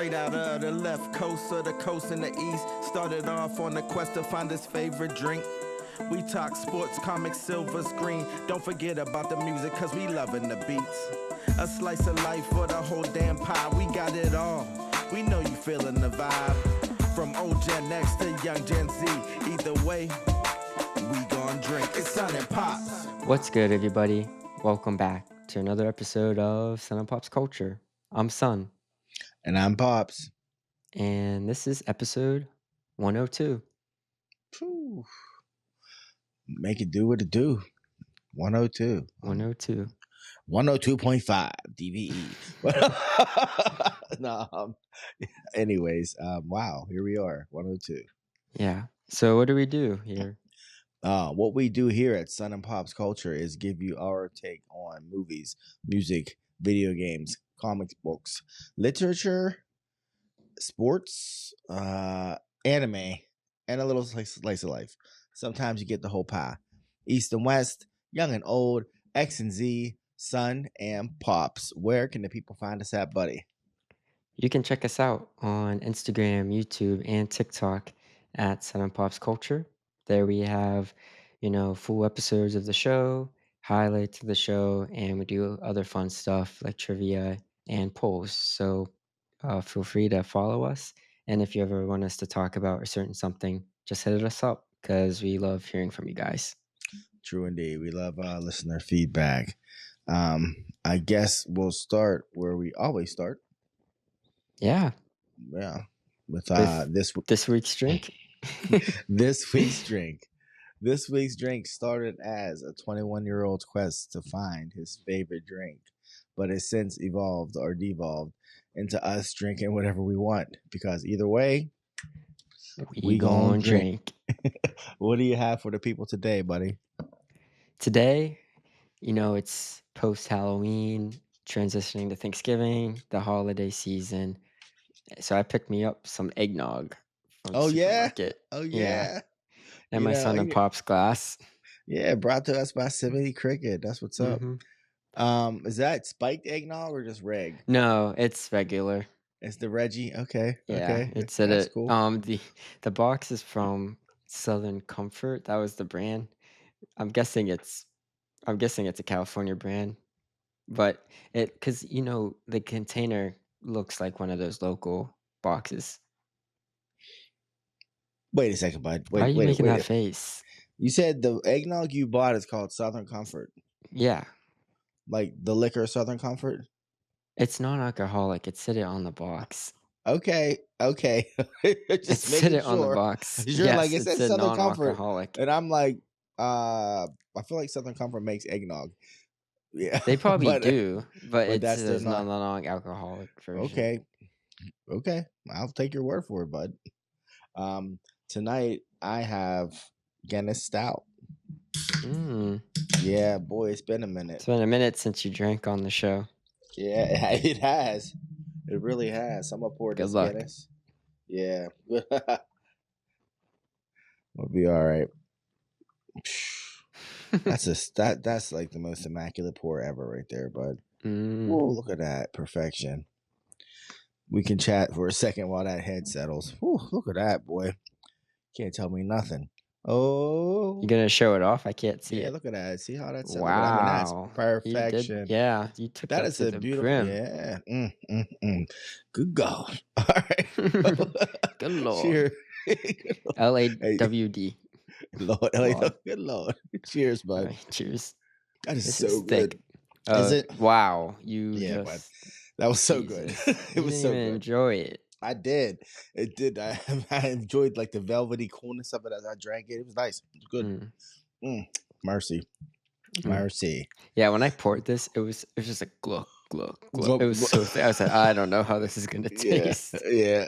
Straight out of the left coast of the coast in the east. Started off on the quest to find his favorite drink. We talk sports, comics, silver screen. Don't forget about the music, cause we loving the beats. A slice of life for the whole damn pie. We got it all. We know you feeling the vibe. From old Gen X to young Gen Z. Either way, we gon' drink. It's Sun and Pops. What's good, everybody? Welcome back to another episode of Sun and Pops Culture. I'm Sun, And I'm Pops. and this is episode 102. Whew. Make it do what it do. 102. 102. 102.5 DVE. No, anyways, wow, here we are, 102. Yeah. So what do we do here? What we do here at Sun and Pops Culture is give you our take on movies, music, video games, comic books, literature, sports, anime, and a little slice of life. Sometimes you get the whole pie. East and West, young and old, X and Z, Sun and Pops. Where can the people find us at, buddy? You can check us out on Instagram, YouTube, and TikTok at Sun and Pops Culture. There we have, full episodes of the show, highlights of the show, and we do other fun stuff like trivia and polls. So feel free to follow us. And if you ever want us to talk about a certain something, just hit us up because we love hearing from you guys. True indeed. We love listener feedback. I guess we'll start where we always start. Yeah. Yeah. With this week's drink. This week's drink. This week's drink started as a 21-year-old's quest to find his favorite drink, but has since evolved or devolved into us drinking whatever we want, because either way, we gonna drink. What do you have for the people today, buddy? Today, it's post-Halloween, transitioning to Thanksgiving, the holiday season. So I picked me up some eggnog from the supermarket. Oh yeah. And my Sun and Pops glass. Yeah, brought to us by Simity Cricket. That's what's up. Mm-hmm. Is that spiked eggnog or just reg? No, it's regular. It's the Reggie. Okay. Yeah, okay. It's That's it. cool. The box is from Southern Comfort. That was the brand. I'm guessing it's a California brand, but because the container looks like one of those local boxes. Wait a second, bud. Why are you making that face? You said the eggnog you bought is called Southern Comfort. Yeah. Like the liquor Southern Comfort? It's non-alcoholic. It said it on the box. Okay. Just said it on the box. Sure, yes, like it said Southern Comfort. And I'm like, I feel like Southern Comfort makes eggnog. Yeah. They probably do, but it's that's not a non-alcoholic version. Okay. I'll take your word for it, bud. Tonight I have Guinness Stout. Yeah, boy, it's been a minute. It's been a minute since you drank on the show. Yeah, it has. It really has. I'm gonna pour this Guinness. Yeah. We'll be all right. That's like the most immaculate pour ever right there, bud. Whoa, look at that. Perfection. We can chat for a second while that head settles. Whew, look at that, boy. Can't tell me nothing. Oh. You gonna show it off? I can't see it. Yeah, look at that. See how that's wow. That's perfection. You took that to the beautiful brim. Yeah. Good God. All right. Good Lord. Cheers. LAWD. Lord. LAWD. Good Lord. Cheers, bud. Right, cheers. That is so good. Is it? Wow. Bud. That was so good. It was so good. Enjoy it. I did. It did. I enjoyed like the velvety coolness of it as I drank it. It was nice. It was good. Mercy. Yeah, when I poured this, it was just a glug. It was so thick. I was like, I don't know how this is gonna taste. Yeah.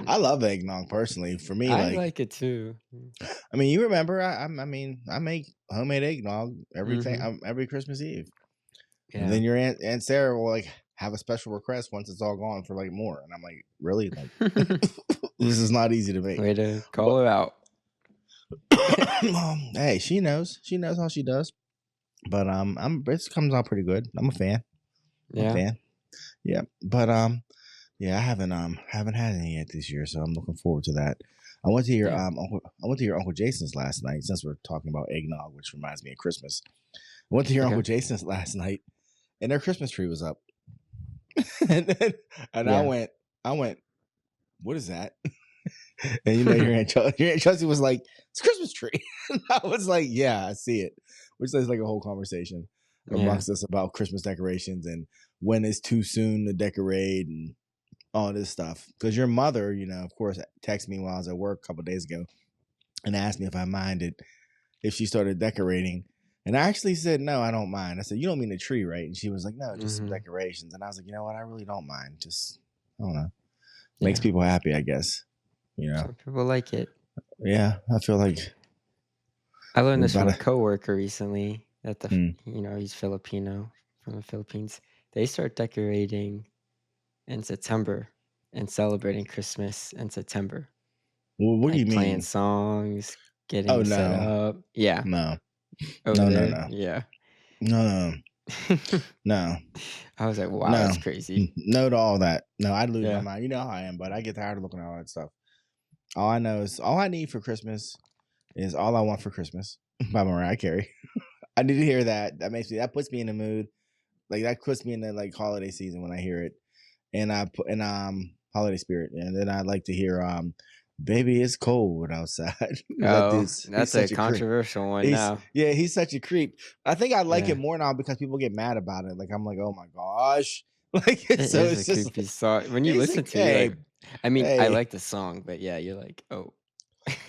I love eggnog personally. For me, I like it too. I mean, you remember? I make homemade eggnog every Christmas Eve. Yeah. And then your aunt Sarah will like have a special request once it's all gone for like more, and I'm like, really? Like, this is not easy to make. Way to call her out. Hey, she knows how she does. But it comes out pretty good. I'm a fan. Yeah. Yeah. But Yeah, I haven't had any yet this year, so I'm looking forward to that. I went to your Yeah. I went to your Uncle Jason's last night. Since we're talking about eggnog, which reminds me of Christmas, I went to your Okay. Uncle Jason's last night, and their Christmas tree was up, and then, and Yeah. I went, what is that? And your Aunt Chelsea was like, it's a Christmas tree. And I was like, yeah, I see it. Which is like a whole conversation Yeah. amongst us about Christmas decorations and when it's too soon to decorate and all this stuff. Because your mother, of course, texted me while I was at work a couple of days ago and asked me if I minded if she started decorating. And I actually said, no, I don't mind. I said, you don't mean the tree, right? And she was like, no, just some decorations. And I was like, you know what? I really don't mind. Just, I don't know. Makes Yeah. people happy, I guess. Some people like it. Yeah, I feel like I learned this from a about coworker recently that Hmm. he's Filipino from the Philippines. They start decorating in September and celebrating Christmas in September. Well, what do you Like playing mean? songs, Oh getting set no, up. Yeah. no, Over no, there. Yeah. no. I was like, wow, that's crazy. No to all that. No, I'd lose my Yeah. mind. You know how I am, but I get tired of looking at all that stuff. All I know is all I need for Christmas is All I Want for Christmas by Mariah Carey. I need to hear that. That puts me in the mood. Like that puts me in the holiday season when I hear it. And holiday spirit. And then I like to hear Baby It's Cold Outside. That Oh, dude's he's that's a such a creep. controversial one now. He's such a creep. I think I like Yeah. it more now because people get mad about it. Like I'm like, oh my gosh. Like It so is it's a just creepy song. When you he's listen like, to it, you're like, I mean, I hey. like the song, but yeah, you're like, oh.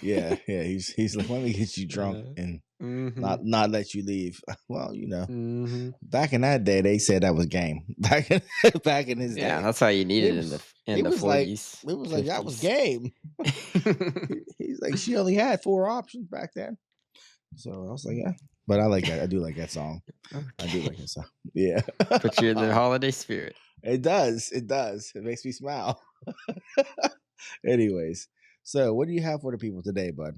Yeah. He's like, let me get you drunk and not let you leave. Well, back in that day, they said that was game. Back in his day. Yeah, that's how you needed in the 40s. It was like that was game. He's like, she only had 4 options back then. So I was like, yeah. But I like that. I do like that song. Okay. I do like that song. Yeah. Put you in the holiday spirit. It does. It makes me smile. Anyways, so what do you have for the people today, bud?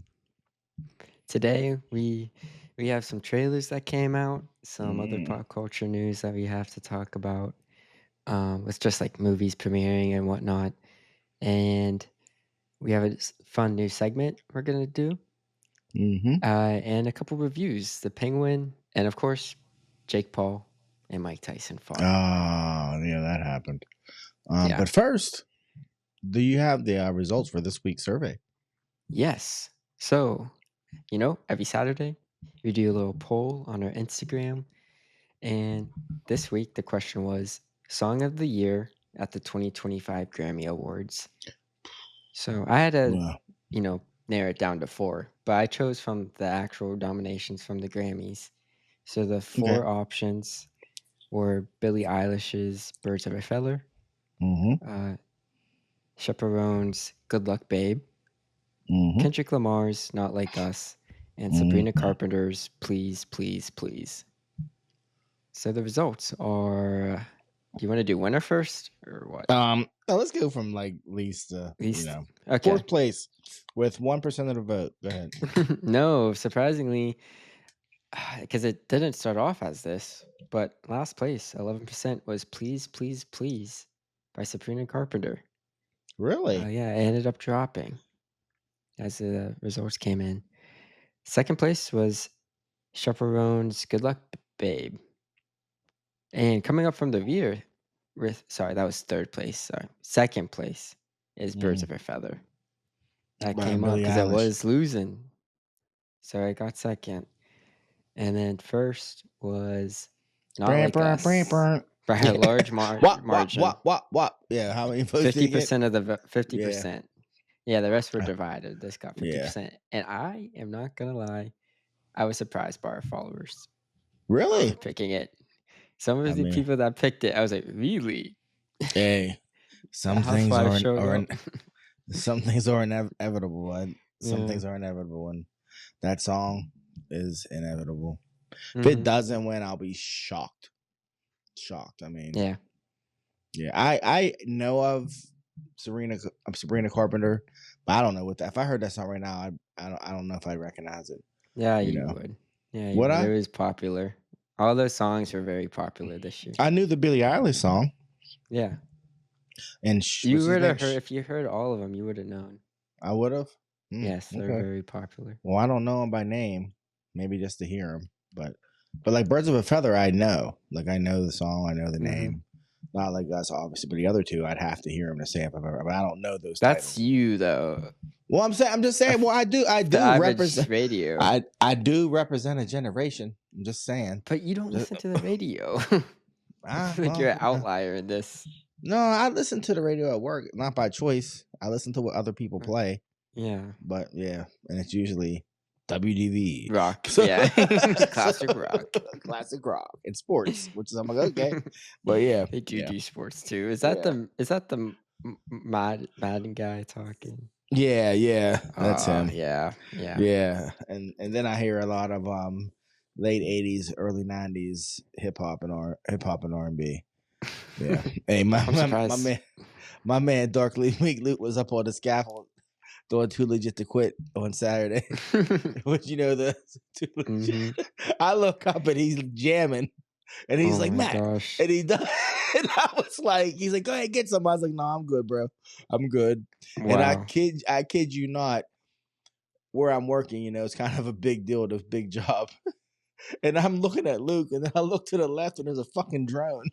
Today we have some trailers that came out, some other pop culture news that we have to talk about. It's just like movies premiering and whatnot. And we have a fun new segment we're gonna do. And a couple reviews. The Penguin, and of course, Jake Paul and Mike Tyson fought. Oh, yeah, that happened. Yeah. But first, do you have the results for this week's survey? Yes. So, every Saturday we do a little poll on our Instagram. And this week the question was Song of the Year at the 2025 Grammy Awards. So I had to, narrow it down to 4, but I chose from the actual nominations from the Grammys. So the 4 options were Billie Eilish's Birds of a Feather, Chaperone's Good Luck Babe, Kendrick Lamar's Not Like Us, and Sabrina Carpenter's Please, Please, Please. So the results are, do you want to do winner first or what? Let's go from least to Least? Okay. 4th place with 1% of the vote. Go ahead. No, surprisingly, because it didn't start off as this, but last place, 11%, was Please, Please, Please by Sabrina Carpenter. Really? Yeah, it ended up dropping as the results came in. 2nd place was Chaperone's Good Luck Babe. And coming up from the rear, that was 3rd place. Sorry. 2nd place is Birds of a Feather. That came up because it was losing. So I got 2nd. And then 1st was Not Like Us by a large margin. What? Yeah, how many votes did you get? 50% of the 50%. Yeah, the rest were divided. This got 50%. And I am not going to lie, I was surprised by our followers. Really? Picking it. Some of the people that picked it, I was like, really? Hey, some things are inevitable. Some things are inevitable, and that song is inevitable. If it doesn't win, I'll be shocked. I mean, yeah. I know of Sabrina Carpenter, but I don't know what that. If I heard that song right now, I don't know if I'd recognize it. Yeah, you would. Yeah, you would. It was popular. All those songs were very popular this year. I knew the Billie Eilish song. Yeah. And You what's his would name? have heard if you heard all of them. You would have known. I would have. Yes, they're Okay. very popular. Well, I don't know him by name. Maybe just to hear him, but like Birds of a Feather, I know. Like I know the song, I know the name. Not like us, obviously, but the other two, I'd have to hear them to say if I've ever. But I don't know those That's titles. you though. Well, I'm just saying. Well, I do The average represent. radio. I do represent a generation. I'm just saying. But you don't listen to the radio. Well, You're an outlier in this. No, I listen to the radio at work, not by choice. I listen to what other people play. Yeah. But yeah, and it's usually WDV. Rock. Yeah. Classic rock. Classic rock. And sports, which is I'm like, okay. But yeah. They do sports too. Is that the Madden guy talking? Yeah. That's him. Yeah. And then I hear a lot of late 80s, early 90s hip hop and R&B. Yeah. Hey, my man Dark Week Luke was up on the scaffold doing Too Legit to Quit on Saturday. But you know Too Legit. I look up and he's jamming, and he's like, Matt, gosh. and he does, and I was like, he's like, go ahead, get some. I was like, no, I'm good, bro, I'm good. Wow. And I kid you not, where I'm working, you know, it's kind of a big deal, this big job, and I'm looking at Luke, and then I look to the left, and there's a fucking drone.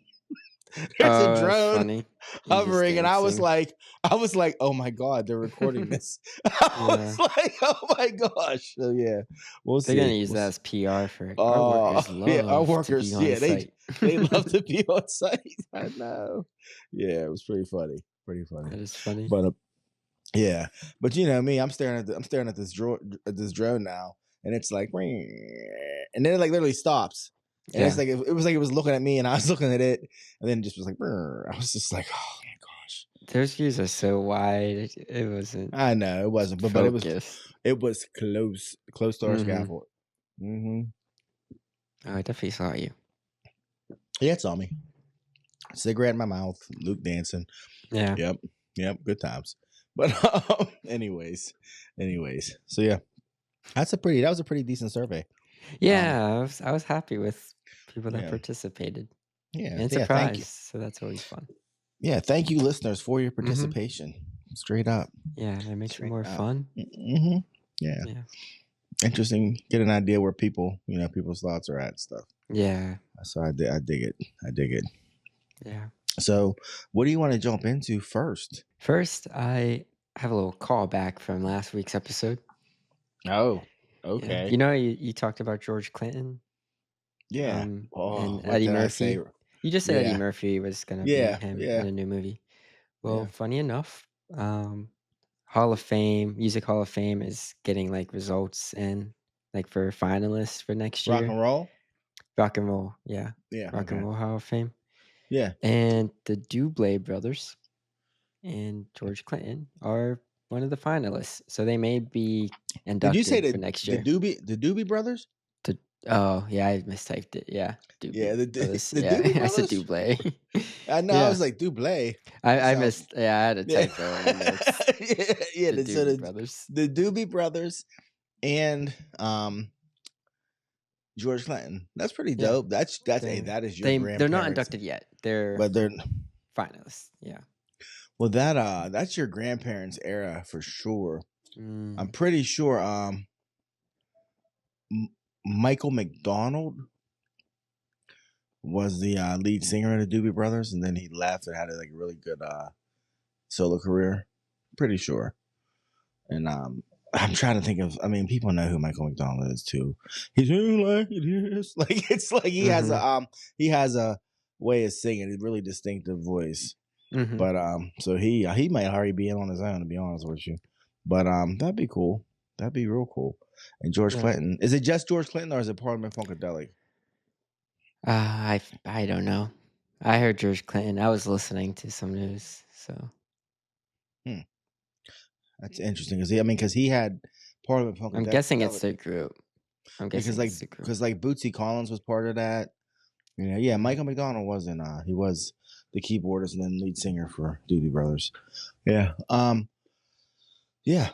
There's a drone hovering, and I was like, oh my god, they're recording this. I was like, oh my gosh. So yeah, they're gonna use that as PR for our workers. Our workers, to be on site. they love to be on site. I know. Yeah, it was pretty funny. That is funny. But yeah, but you know me, I'm staring at this drone now, and it's like, and then it like literally stops. And it's like it was looking at me, and I was looking at it, and then it just was like, I was just like, oh my gosh. Those views are so wide. It wasn't. I know it wasn't, but it was close to our scaffold. Oh, I definitely saw you. Yeah, it saw me. Cigarette in my mouth, Luke dancing. Yeah. Yep. Good times. But anyways. So yeah, that was a pretty decent survey. Yeah, I was happy with people that participated. Yeah, and surprised. So that's always fun. Yeah, thank you, listeners, for your participation. Straight up. Yeah, it makes it more fun. Yeah. Interesting. Get an idea where people's thoughts are at and stuff. Yeah. So I dig it. Yeah. So, what do you want to jump into first? First, I have a little callback from last week's episode. Oh. Okay. Yeah. You know, you talked about George Clinton. Yeah. And Eddie Murphy. You just said Eddie Murphy was going to be him in a new movie. Well, funny enough, Hall of Fame, Music Hall of Fame is getting like results in like for finalists for next year. Rock and roll? Rock and roll, yeah. Yeah. Rock and Roll Hall of Fame. Yeah. And the Dublé brothers and George Clinton are one of the finalists, so they may be inducted. Did you say for next year? The Doobie brothers? Oh yeah, I mistyped it. Yeah, Doobie. Yeah, the brothers. Doobie brothers? I said Dublé. I know. Yeah. I was like Dublé. I missed. Yeah, I had a typo. The Doobie brothers. The Doobie brothers and George Clinton. That's pretty dope. That is your grandparents. They're not inducted yet. They're finalists. Yeah. Well, that's your grandparents' era for sure. I'm pretty sure Michael McDonald was the lead singer of the Doobie Brothers, and then he left and had a really good solo career. Pretty sure. And I'm trying to think of. I mean, people know who Michael McDonald is too. He's like it is. Like it's like he has a way of singing, a really distinctive voice. But so he might already be in on his own, to be honest with you. But that'd be cool. That'd be real cool. And George Clinton, is it just George Clinton or is it Parliament Funkadelic? I don't know. I heard George Clinton. I was listening to some news, so. That's interesting because he had Parliament Funkadelic. I'm guessing it's their group. Because Bootsy Collins was part of that. Michael McDonald wasn't. He was the keyboardist and then lead singer for Doobie Brothers. Yeah. Yeah.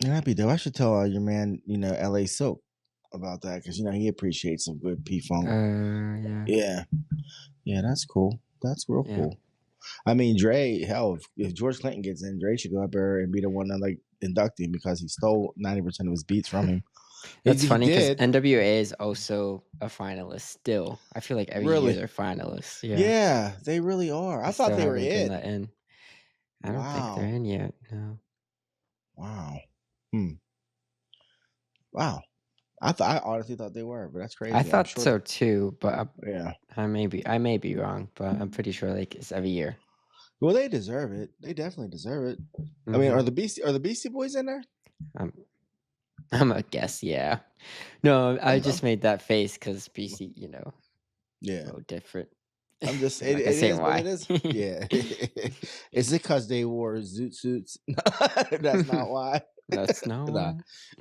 That'd be dope. I should tell your man, L.A. Silk about that because he appreciates some good P-Funk. Yeah. Yeah, that's cool. That's real cool. I mean, Dre. Hell, if George Clinton gets in, Dre should go up there and be the one to like induct him because he stole 90% of his beats from him. That's He funny because did. NWA is also a finalist still. I feel like every year Really? they're finalists. Yeah. Yeah, they really are. I They thought still they were haven't been in. let in. I don't think they're Wow. in yet. No. Wow. Wow. I honestly thought they were, but that's crazy. I I'm thought sure. so too, but Yeah. I may be wrong, but I'm pretty sure like it's every year. Well, they deserve it. They definitely deserve it. I mean, Mhm. are the Beastie Boys in there? I'm a guess, yeah. No, I just made that face because BC, a Yeah. little different. I'm just I'm it, not it gonna say is what why. it is. Yeah. Is it because they wore zoot suits? That's not why. That's not Nah, why.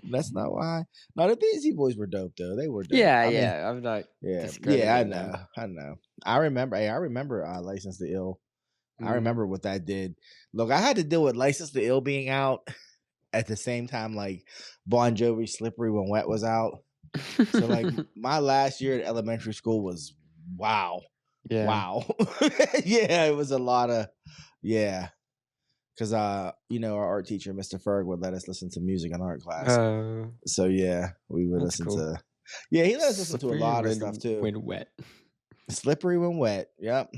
that's not why. No, the Beastie Boys were dope though. They were dope. Yeah, I mean, yeah. I'm not yeah, discrediting I them. know. I remember License to Ill. I remember what that did. Look, I had to deal with License to Ill being out at the same time like Bon Jovi Slippery When Wet was out. So like my last year at elementary school was wow. Yeah. Wow. Yeah, it was a lot of because our art teacher, Mr. Ferg, would let us listen to music in art class. So yeah, we would That's listen cool. to he let us listen to a Slippery lot of when- stuff too. When wet. Slippery When Wet. Yep.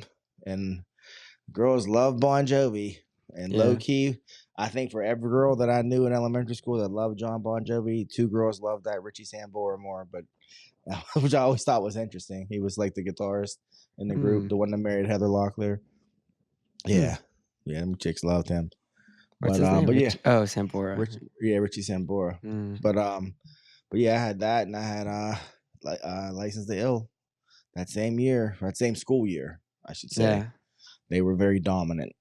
And girls love Bon Jovi. And Yeah. low key, I think for every girl that I knew in elementary school that loved John Bon Jovi, 2 girls loved that Richie Sambora more, but which I always thought was interesting. He was like the guitarist in the group, the one that married Heather Locklear. Yeah. Yeah, them chicks loved him. What's his name? But yeah. Oh, Sambora. Richie Sambora. But yeah, I had that, and I had License to Ill that same year, that same school year, I should say. Yeah. They were very dominant.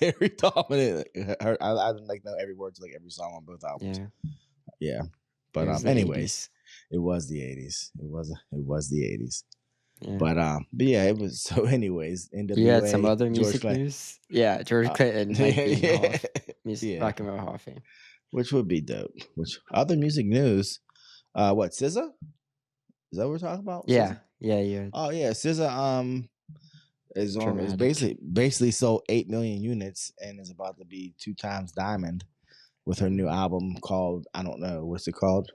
Very dominant. I didn't like know every word to like every song on both albums. Yeah. But anyways, it was the 80s. It was the 80s. Yeah. But yeah, it was. So anyways, NWA. You had some other music news? Yeah, George Clinton might be in Rock and Roll Hall of Fame. Which would be dope. Which other music news? What, SZA? Is that what we're talking about? Yeah. SZA? Yeah. Oh yeah, SZA is basically sold 8 million units and is about to be 2 times diamond with her new album called, I don't know, what's it called?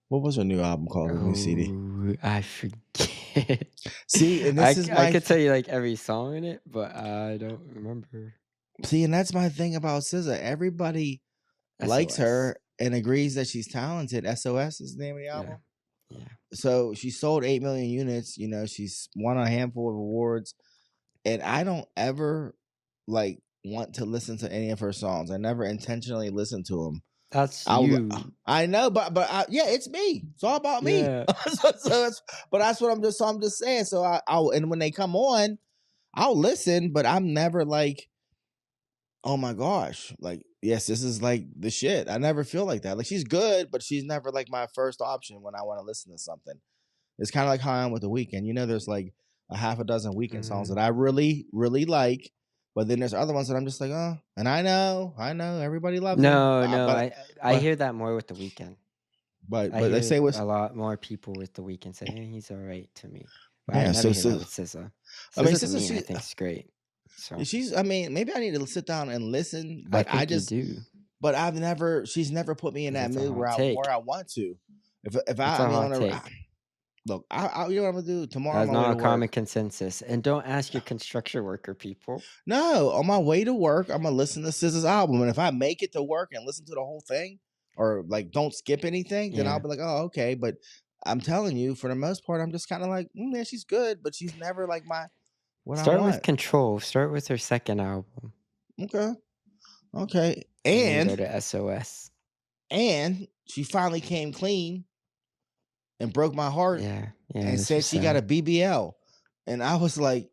What was her new album called? Let me see. I forget. See, and this I could tell you like every song in it, but I don't remember. See, and that's my thing about SZA. Everybody likes her and agrees that she's talented. SOS is the name of the album. Yeah. So she sold 8 million units. She's won a handful of awards, and I don't ever like want to listen to any of her songs. I never intentionally listen to them. That's you. I know, but yeah, it's me. It's all about me. Yeah. But that's what I'm just saying. So and when they come on, I'll listen, but I'm never like, oh my gosh, like, yes, this is like the shit. I never feel like that. Like, she's good, but she's never like my first option when I want to listen to something. It's kind of like how I am with The Weeknd. There's like a half a dozen Weeknd songs that I really, really like, but then there's other ones that I'm just like, oh, and I know, everybody loves them. I hear that more with The Weeknd. But they say a lot more people with The Weeknd say, hey, he's all right to me. But yeah, I never hear that with SZA. I mean, SZA, I think it's great. So she's. I mean, maybe I need to sit down and listen. But I just do. But she's never put me in that mood where I want to. If I want to look, you know what I'm gonna do tomorrow. That's not a common consensus. And don't ask your construction worker people. No, on my way to work, I'm gonna listen to SZA's album, and if I make it to work and listen to the whole thing, or like don't skip anything, then I'll be like, oh, okay. But I'm telling you, for the most part, I'm just kind of like, yeah, she's good, but she's never like my. Start with Control. Start with her second album. Okay. And go to SOS. And she finally came clean and broke my heart. Yeah. And said she got a BBL. And I was like,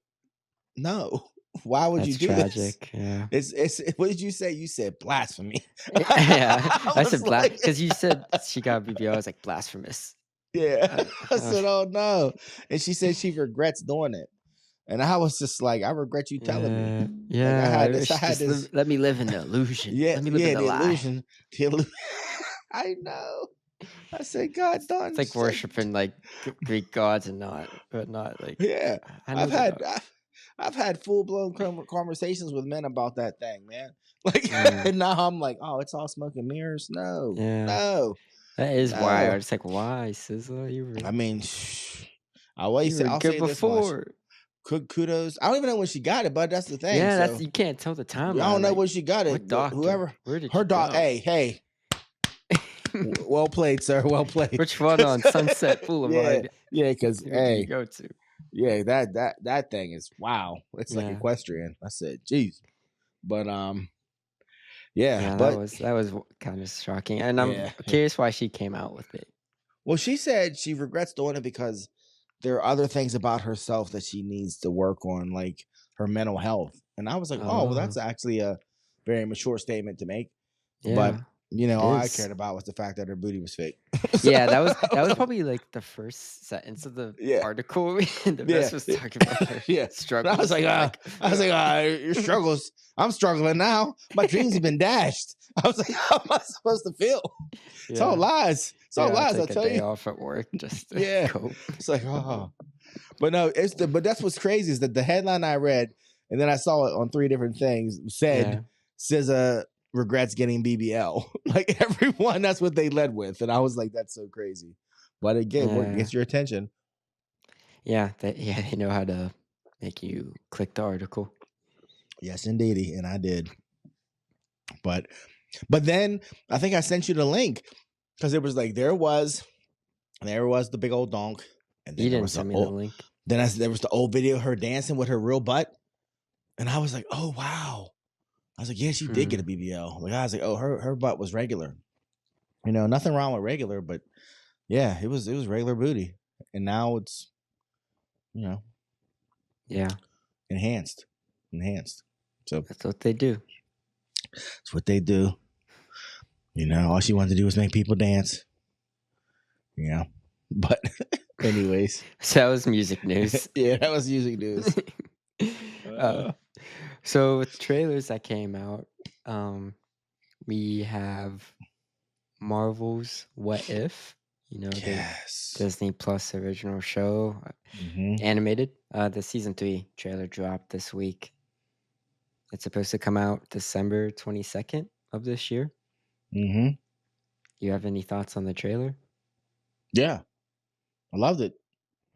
no. Why would you do tragic. This? Yeah. It's what did you say? You said blasphemy. Yeah. I said blasphemy because you said she got a BBL. I was like, blasphemous. Yeah. I said, oh no. And she said she regrets doing it. And I was just like, I regret you telling me. Yeah. Like I had this. Let me live in the illusion. Yeah. Let me live in the lie. Illusion. The illusion. I know. I said, God done. It's like worshiping like Greek gods and not like. Yeah. I've had full blown conversations with men about that thing, man. Like, Mm, and now I'm like, oh, it's all smoke and mirrors. No, yeah, no, that is wild. no. It's like, why, SZA? I mean, I always You say, were I'll good say this much. before. Kudos. I don't even know when she got it, but that's the thing. Yeah, that's So you can't tell the I don't timeline. know Like, when she got it. what doctor? Whoever Where did her you dog. go? Hey, hey. Well played, sir. Well played. Which one on Sunset Yeah, Boulevard? yeah. Because Who did you hey, go to? yeah, that thing is wow. It's like Yeah, equestrian. I said, geez, but yeah, yeah, but that was kind of shocking, and I'm yeah. curious why she came out with it. Well, she said she regrets doing it because there are other things about herself that she needs to work on, like her mental health. And I was like, oh, well, Oh, that's actually a very mature statement to make. But yeah, it all I is. cared about was the fact that her booty was fake. Yeah, that was probably like the first sentence of the Yeah, article, and the yeah, rest was talking about her yeah. And struggles. I'm like, your struggles. I'm struggling now. My dreams have been dashed. I was like, how am I supposed to feel? It's all yeah, lies. It's you're all gonna lies. I take a tell day you. off at work just to Yeah. cope. It's like, oh, but no, but that's what's crazy is that the headline I read, and then I saw it on 3 different things, Yeah, said SZA regrets getting BBL. Like everyone, that's what they led with, and I was like, that's so crazy. But again, what yeah, gets your attention? yeah. They know how to make you click the article. Yes, indeedy, and I did. But then I think I sent you the link because it was like there was the big old donk, and You then there didn't was the send me the old, link. there was the old video of her dancing with her real butt, and I was like, oh wow. I was like, yeah, she did get a Hmm. BBL. Like I was like, oh, her butt was regular. Nothing wrong with regular, but yeah, it was regular booty, and now it's you know Yeah, enhanced. So that's what they do. that's what they do. All she wanted to do was make people dance. But anyways, So that was music news. yeah, that was music news. uh, so with trailers that came out, we have Marvel's What If, the Yes. Disney Plus original show, animated. The season 3 trailer dropped this week. It's supposed to come out December 22nd of this year. Mm-hmm. You have any thoughts on the trailer? Yeah, I loved it.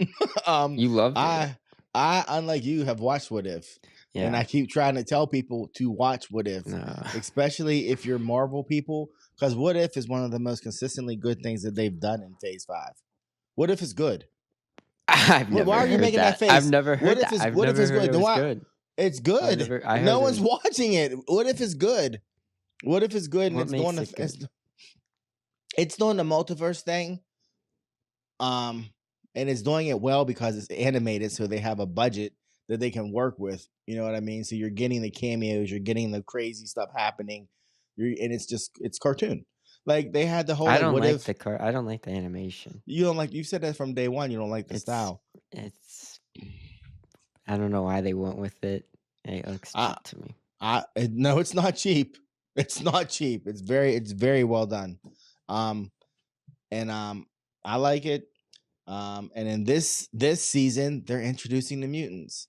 You loved it. I unlike you have watched What If, and Yeah. I keep trying to tell people to watch What If, No. especially if you're Marvel people, because What If is one of the most consistently good things that they've done in Phase 5. What If is good. I've Why never are you heard making that that. I've face? never heard that. I've What If never is heard good? it Then was why? good. It's good. I No heard one's it. watching it. What If is good? What If is good? And What makes it good? it's doing the multiverse thing. And it's doing it well because it's animated, so they have a budget that they can work with. You know what I mean? So you're getting the cameos, you're getting the crazy stuff happening, and it's cartoon. Like they had the whole I like, don't what like if I don't like the animation. you don't like? You said that from day one. You don't like the It's style. it's I don't know why they went with it. It looks I, cheap to me. No, it's not cheap. It's not cheap. It's very well done. And I like it. And in this season, they're introducing the mutants.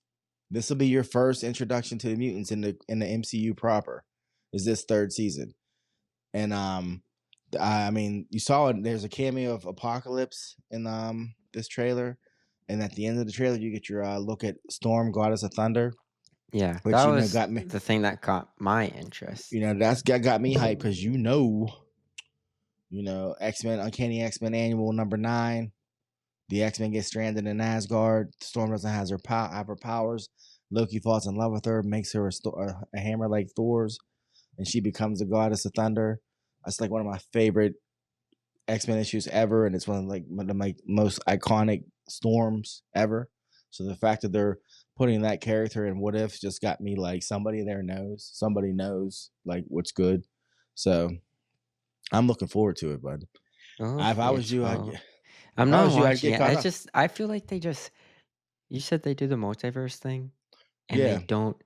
This will be your first introduction to the mutants in the MCU proper. Is this 3rd season? And I mean, you saw it. There's a cameo of Apocalypse in this trailer, and at the end of the trailer, you get your look at Storm, Goddess of Thunder, Yeah, which that was got me. the thing that caught my interest. That's got me hyped because X-Men, Uncanny X-Men Annual number 9. The X-Men get stranded in Asgard. Storm doesn't have her powers. Loki falls in love with her, makes her a hammer like Thor's, and she becomes the goddess of thunder. That's like one of my favorite X-Men issues ever, and it's one of my most iconic Storms ever. So the fact that they're putting that character in What If just got me like somebody knows like what's good. So I'm looking forward to it, bud. Oh, If I was you, I'm if I not was you, I'd watching get it. caught up. I feel like you said they do the multiverse thing and they Yeah. don't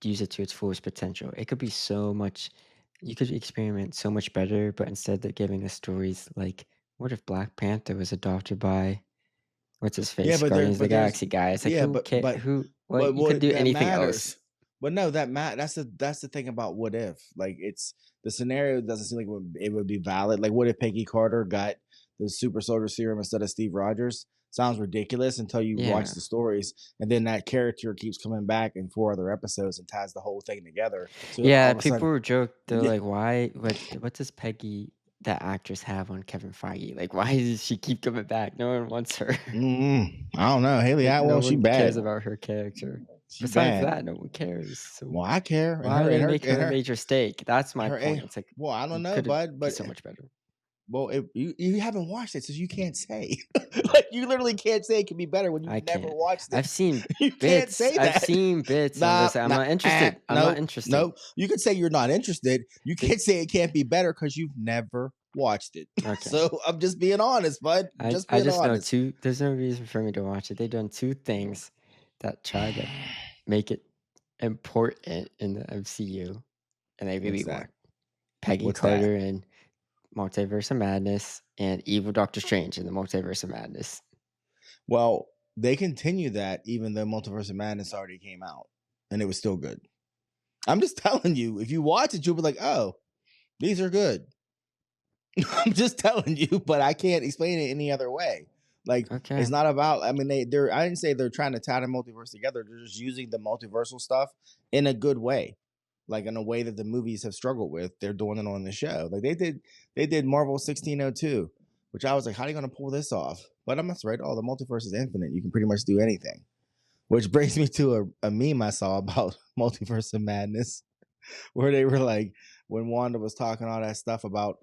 use it to its fullest potential. It could be so much, you could experiment so much better, but instead they're giving us stories like, what if Black Panther was adopted by, what's his Yeah, face, Guardians of the there's Galaxy guy? It's like, yeah, who can but who? Well, you could do that anything matters. else. But no, that's the thing about what if. Like, it's the scenario doesn't seem like it would be valid. Like, what if Peggy Carter got the super soldier serum instead of Steve Rogers? Sounds ridiculous until you watch Yeah. the stories, and then that character keeps coming back in 4 other episodes and ties the whole thing together. So all Yeah, of a sudden, people were joke. They're yeah, like, "Why? What does Peggy, that actress, have on Kevin Feige? Like, why does she keep coming back? No one wants her. I don't know. Haley Like, no Atwell, she one bad. cares about her character. She Besides bad. that, no one cares. So Well, I care. And why her they and her make and her a her major stake? That's my her. point. It's like Well, I don't you know, could bud, be but so much better. well, you haven't watched it, so you can't say. Like, you literally can't say it can be better when I you've never can't. watched it. I've seen You can't bits. say I've that. seen bits. And I'm just like, I'm not interested. I'm not Nope, interested. nope. You can say you're not interested. You They- can't say it can't be better because you've never watched it. Okay. So I'm just being honest, bud. I Just being just know honest. there's no reason for me to watch it. They've done 2 things that try to make it important in the MCU, and they really What's that? weren't. Peggy What's that? Carter in Multiverse of Madness and Evil Doctor Strange in the Multiverse of Madness. Well, they continue that even though Multiverse of Madness already came out, and it was still good. I'm just telling you, if you watch it, you'll be like, oh, these are good. I'm just telling you, but I can't explain it any other way. Like, Okay. it's not about. I mean, they're. I didn't say they're trying to tie the multiverse together. They're just using the multiversal stuff in a good way, like in a way that the movies have struggled with. They're doing it on the show. Like they did Marvel 1602, which I was like, how are you going to pull this off? But I'm not right. Oh, the multiverse is infinite. You can pretty much do anything. Which brings me to a meme I saw about Multiverse of Madness, where they were like, when Wanda was talking all that stuff about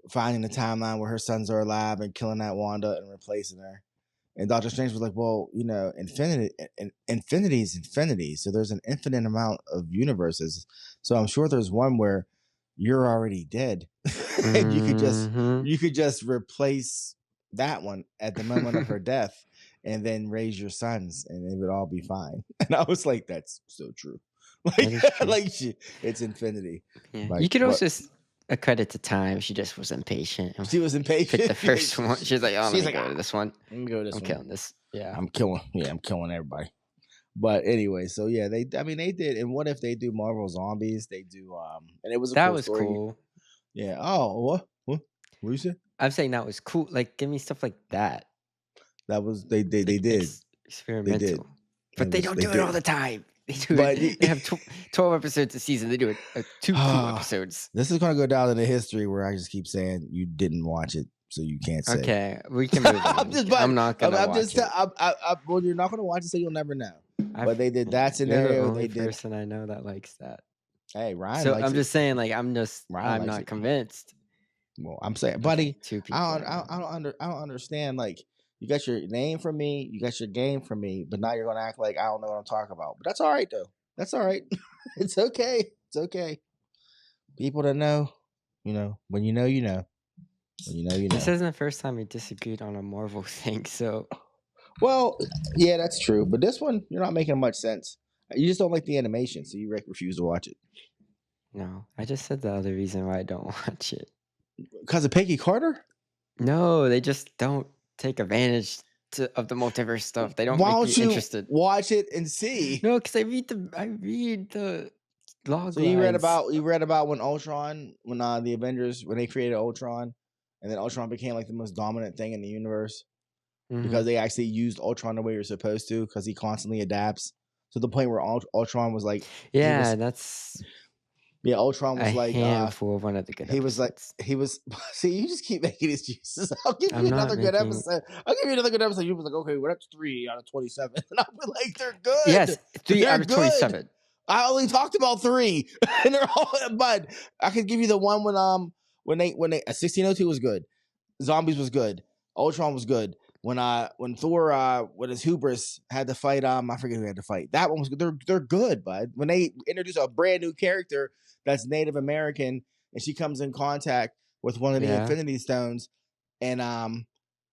finding the timeline where her sons are alive and killing that Wanda and replacing her. And Doctor Strange was like, well, infinity is infinity. So there's an infinite amount of universes. So I'm sure there's one where you're already dead. And you could just replace that one at the moment of her death and then raise your sons and it would all be fine. And I was like, that's so true. Like, true. it's infinity. Yeah. Like, You could also accredit to time. She just was impatient. She was impatient. Picked the first one. She's like, oh, let me go to this one. Let me go to this I'm one. killing this. Yeah. I'm killing everybody. But anyway, so yeah, they did. And what if they do Marvel Zombies? They do and it was that was cool. Yeah. Oh, what you say? I'm saying that was cool. Like, give me stuff like that. That was they did. Experimental. They did. But they don't do it all the time. They do it. They have 12 episodes a season. They do it 2 episodes. This is gonna go down in the history where I just keep saying you didn't watch it, so you can't say. Okay, we can move on. I'm not gonna watch it. Well, you're not gonna watch it, so you'll never know. But they did that scenario. You're the only they did. person I know that likes that. Hey, Ryan. So likes I'm just saying, like, I'm not it. convinced. Well, I'm saying, buddy, 2 people. I don't understand. Like, you got your name from me, you got your game from me, but now you're gonna act like I don't know what I'm talking about. But that's all right, though. That's all right. It's okay. It's okay. People that know, when you know, you know. When you know, you know. This isn't the first time we disagreed on a Marvel thing, so. Well, yeah, that's true. But this one, you're not making much sense. You just don't like the animation, so you refuse to watch it. No, I just said the other reason why I don't watch it. Because of Peggy Carter? No, they just don't take advantage of the multiverse stuff. They don't Why make me interested. Watch it and see? No, because I read the log. So you read about when Ultron, when the Avengers, when they created Ultron, and then Ultron became like the most dominant thing in the universe because they actually used Ultron the way you're supposed to, because he constantly adapts to the point where Ultron was like, Ultron was like handful of one of the good. He was see, you just keep making excuses. I'll give you another good episode. You was like, okay, well, that's 3 out of 27, and I'll be like, they're good. Yes, 3 out of 27. I only talked about 3, and they're all. But I could give you the one when they 1602 was good, Zombies was good, Ultron was good. When Thor with his hubris had to fight I forget who had to fight. That one was good. They're good, bud. When they introduce a brand new character that's Native American and she comes in contact with one of the Infinity Stones, and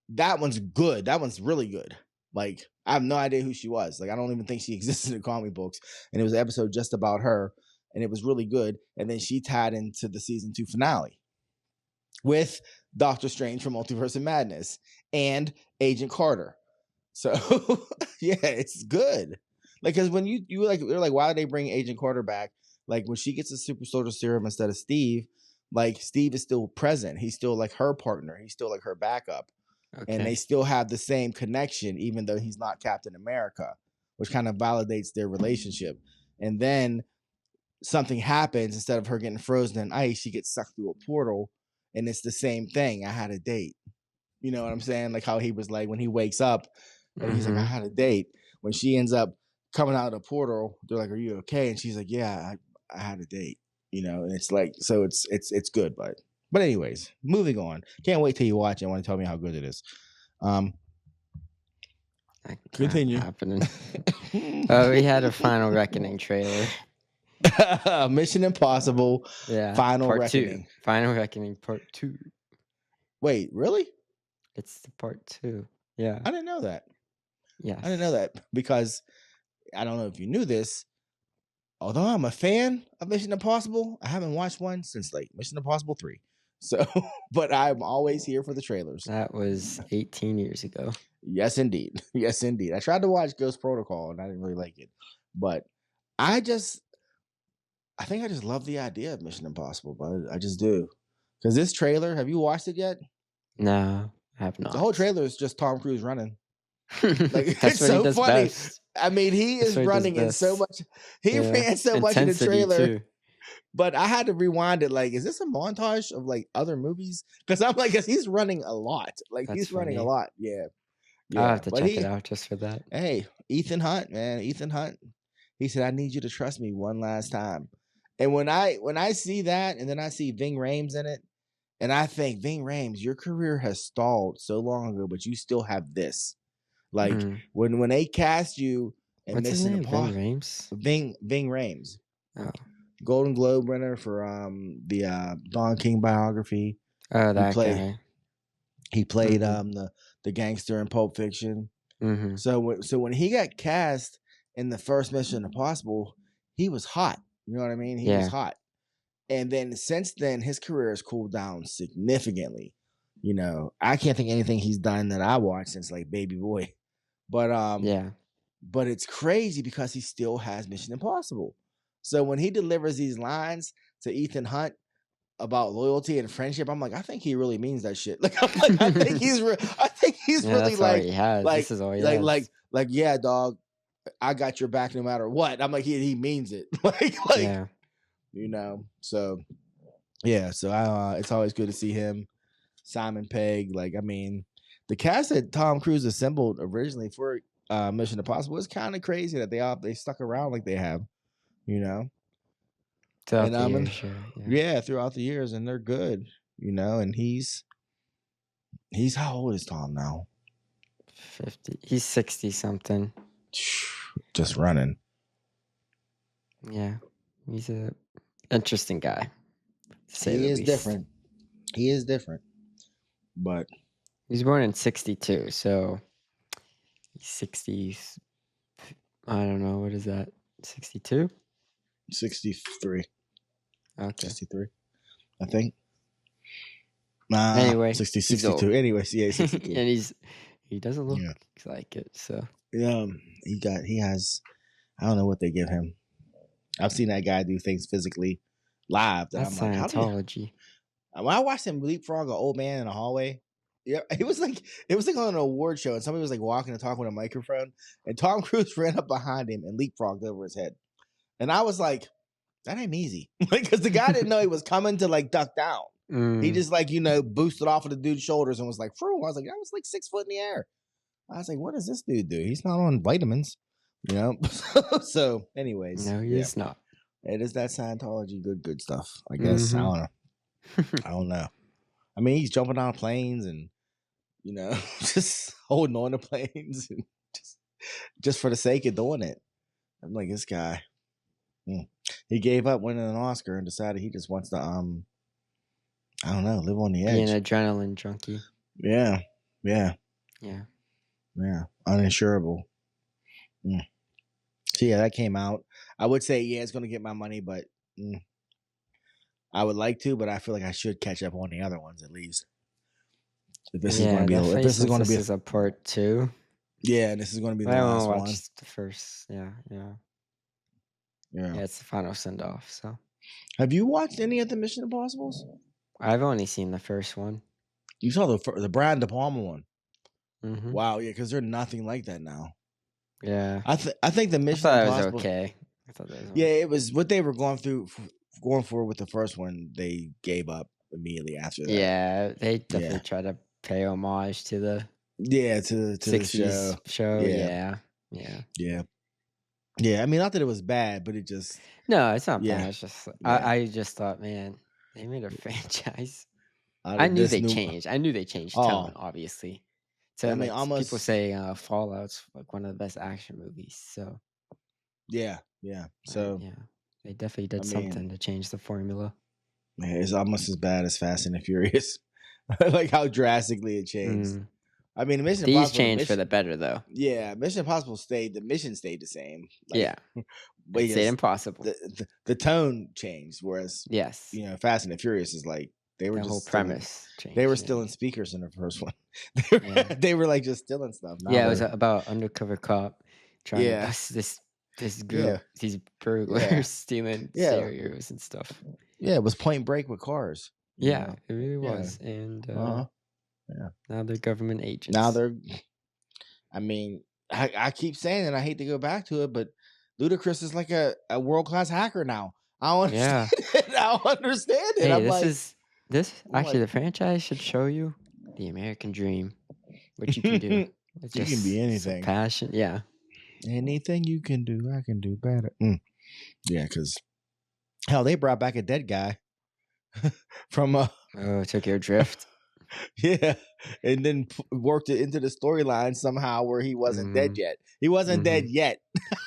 that one's good. That one's really good. Like, I have no idea who she was. Like, I don't even think she existed in comic books. And it was an episode just about her, and it was really good. And then she tied into the season 2 finale with Doctor Strange from Multiverse of Madness and Agent Carter. So, yeah, it's good. Like, because when you like, they're like, why did they bring Agent Carter back? Like, when she gets a super soldier serum instead of Steve, like Steve is still present. He's still like her partner. He's still like her backup, and they Okay. still have the same connection, even though he's not Captain America, which kind of validates their relationship. And then something happens, instead of her getting frozen in ice, she gets sucked through a portal, and it's the same thing. I had a date. You know what I'm saying? Like how he was like when he wakes up and he's like, I Mm-hmm. had a date. When she ends up coming out of the portal, they're like, are you okay? And she's like, yeah, I had a date. You know, and it's like, so it's good, but anyways, moving on. Can't wait till you watch it. I want to tell me how good it is. That not Continue. happening. We had a Final Reckoning trailer. Mission Impossible Yeah. Final Part Reckoning. 2. Final Reckoning Part 2. Wait, really? It's the Part 2. Yeah. I didn't know that. Yes. I didn't know that because I don't know if you knew this. Although I'm a fan of Mission Impossible, I haven't watched one since like Mission Impossible 3. So, but I'm always here for the trailers. That was 18 years ago. Yes, indeed. Yes, indeed. I tried to watch Ghost Protocol and I didn't really like it. But I think I just love the idea of Mission Impossible, but I just do. Because this trailer, have you watched it yet? No, I have not. The whole trailer is just Tom Cruise running. Like, That's it's what he so does funny. best. I mean, he That's is what he does running in so best. much. He Yeah. ran so much in the Intensity, trailer. too. But I had to rewind it. Like, is this a montage of like other movies? Because I'm like, 'cause he's running a lot. Like, That's he's running a funny. lot. Yeah. I'll have to But check it out just for that. hey, Ethan Hunt, man, Ethan Hunt. He said, I need you to trust me one last time. And when I see that, and then I see Ving Rhames in it, and I think, Ving Rhames, your career has stalled so long ago, but you still have this. Like, when they cast you in What's his Mission name? Ving Impossible, Rhames? Ving Rhames. Oh. Golden Globe winner for the Don King biography. Oh, that guy. He played Mhm. the gangster in Pulp Fiction. Mhm. So when he got cast in the first Mission Impossible, he was hot. You know what I mean? He was Yeah. hot. And then since then, his career has cooled down significantly. You know, I can't think of anything he's done that I watched since like Baby Boy. But Yeah. but it's crazy because he still has Mission Impossible. So when he delivers these lines to Ethan Hunt about loyalty and friendship, I'm like, I think he really means that shit. Like, I'm like, I think he's Yeah, really that's all he has. like, This is all he has. yeah, dog, I got your back no matter what. I'm like, he means it. like, Yeah. you know. So yeah, so it's always good to see him. Simon Pegg, like, I mean, the cast that Tom Cruise assembled originally for Mission Impossible is kind of crazy that they stuck around like they have, you know. Throughout And the years, yeah, throughout the years, and they're good, you know. And he's how old is Tom now? 50. He's 60 something. Just running. Yeah. He's a interesting guy. To say He the is least. different. He is different. But he was born in 62, so he's 60. I don't know, what is that? 62? 63. Okay. 63, I think. Anyway, 60, he's 62. old. Anyways, yeah, 62. And he doesn't look like it, so. He has, I don't know what they give him. I've seen that guy do things physically live that That's I'm like, Scientology. When I watched him leapfrog an old man in a hallway, yeah, it was like on an award show, and somebody was like walking and talking with a microphone, and Tom Cruise ran up behind him and leapfrogged over his head, and I was like, that ain't easy, like, because the guy didn't know he was coming to like duck down. He just like, boosted off of the dude's shoulders and was like, "Phew." I was like, that was like 6 foot in the air. I was like, what does this dude do? He's not on vitamins, you know. So, anyways, No, he is not. It is that Scientology good stuff, I guess. I don't know. I mean, he's jumping on planes and, just holding on to planes and just for the sake of doing it. I'm like, this guy, he gave up winning an Oscar and decided he just wants to, I don't know, live on the edge. Be an adrenaline junkie. Yeah. Uninsurable. So yeah, that came out. I would say, yeah, it's going to get my money, but I would like to, but I feel like I should catch up on the other ones at least. If this is going to be, this is a part 2. Yeah, and this is going to be But the I last won't one. watch the first. Yeah. Yeah. It's the final send off. So Have you watched any of the Mission Impossibles? I've only seen the first one. You saw the Brian De Palma one. Mm-hmm. Wow, yeah, because they're nothing like that now. Yeah. I think the I Mission thought it was Impossible. okay. I thought that was Yeah, it was what they were going for with the first one. They gave up immediately after that. Yeah, they Yeah, definitely try to pay homage to the yeah, to the show. 60s show. Yeah, Yeah. yeah. I mean, not that it was bad, but it just No, it's not yeah, bad. It's just yeah. I just thought, man, they made a franchise. Out I of knew this they new, changed. I knew they changed tone, oh, obviously. I So mean, like people almost, say Fallout's like one of the best action movies. So yeah. So yeah, they definitely I did something mean, to change the formula. man, it's almost as bad as Fast and the Furious, like how drastically it changed. Mm. I mean, Mission These Impossible, changed for the better, though. yeah, Mission Impossible stayed. The mission stayed the same. Like, Yeah, but it's just impossible. the tone changed. Whereas, Yes, Fast and the Furious is like they were the whole just still premise changed. they were yeah. still in speakers in the first one. Yeah. They were like just stealing stuff. Now Yeah, it was they're about undercover cop trying to yeah, bust this group, yeah, these burglars yeah, stealing yeah, stereos and stuff. yeah. It was Point Break with cars. you Yeah, know? it really Yeah. was. And Uh-huh. Yeah. now they're government agents. Now they're. I mean, I keep saying it. I hate to go back to it, but Ludacris is like a world class hacker now. I don't understand it. I don't understand it. Hey, I'm this I'm actually like- the franchise should show you the American dream, what you can do. It's You can be some anything. passion. Yeah. Anything you can do, I can do better. Yeah, because hell, they brought back a dead guy from Tokyo Drift. yeah, and then worked it into the storyline somehow where he wasn't dead Mhm. yet. He wasn't dead yet.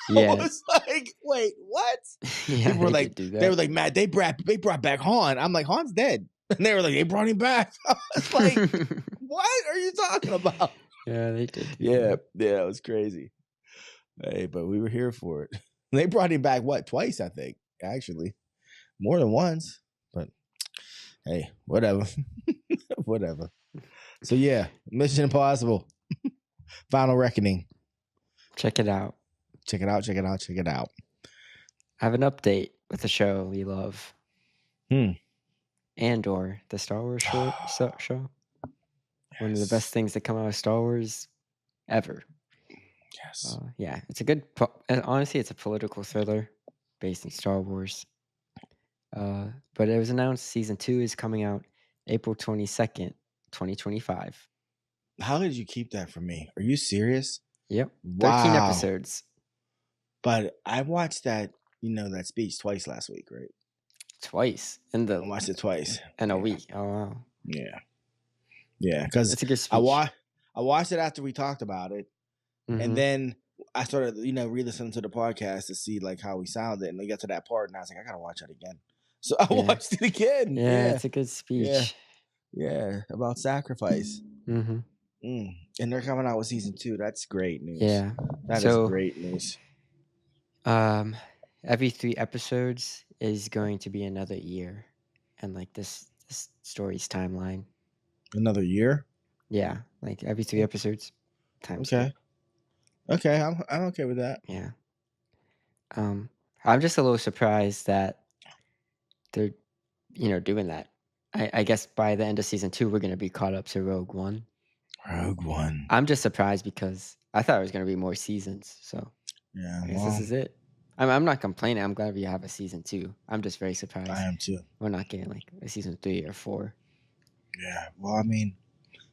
Yeah. I was like, wait, what? Yeah, People were they like, did do that. they were like, Matt, they brought back Han. I'm like, Han's dead. And they were like, they brought him back. I was like, what are you talking about? Yeah, they did. Yeah, it was crazy. Hey, but we were here for it. They brought him back twice, I think, actually. More than once. But hey, whatever. Whatever. So yeah, Mission Impossible. Final Reckoning. Check it out. Check it out. I have an update with the show we love. Andor, the Star Wars show. One of the best things that come out of Star Wars ever. Yes. Yeah, it's a good. Honestly, it's a political thriller based in Star Wars. But it was announced season 2 is coming out April 22nd, 2025. How did you keep that from me? Are you serious? Yep. Wow. 13 episodes. But I watched that, that speech twice last week, right? Twice I watched it twice in a week. Oh wow. Yeah. Yeah, because it's a good speech. I watched it after we talked about it, and then I started, re-listening to the podcast to see like how we sounded, and we got to that part, and I was like, I gotta watch it again. So I watched it again. Yeah, it's a good speech. Yeah, about sacrifice. Mm-hmm. And they're coming out with season 2. That's great news. Yeah, that is great news. Every 3 episodes is going to be another year, and like this story's timeline. Another year? Yeah, like every 3 episodes. Okay. Okay, I'm okay with that. Yeah. I'm just a little surprised that they're, doing that. I guess by the end of season 2, we're gonna be caught up to Rogue One. Rogue One. I'm just surprised because I thought it was gonna be more seasons. So yeah, I guess this is it. I'm not complaining. I'm glad we have a season 2. I'm just very surprised. I am too. We're not getting like a season 3 or 4. Yeah. Well, I mean,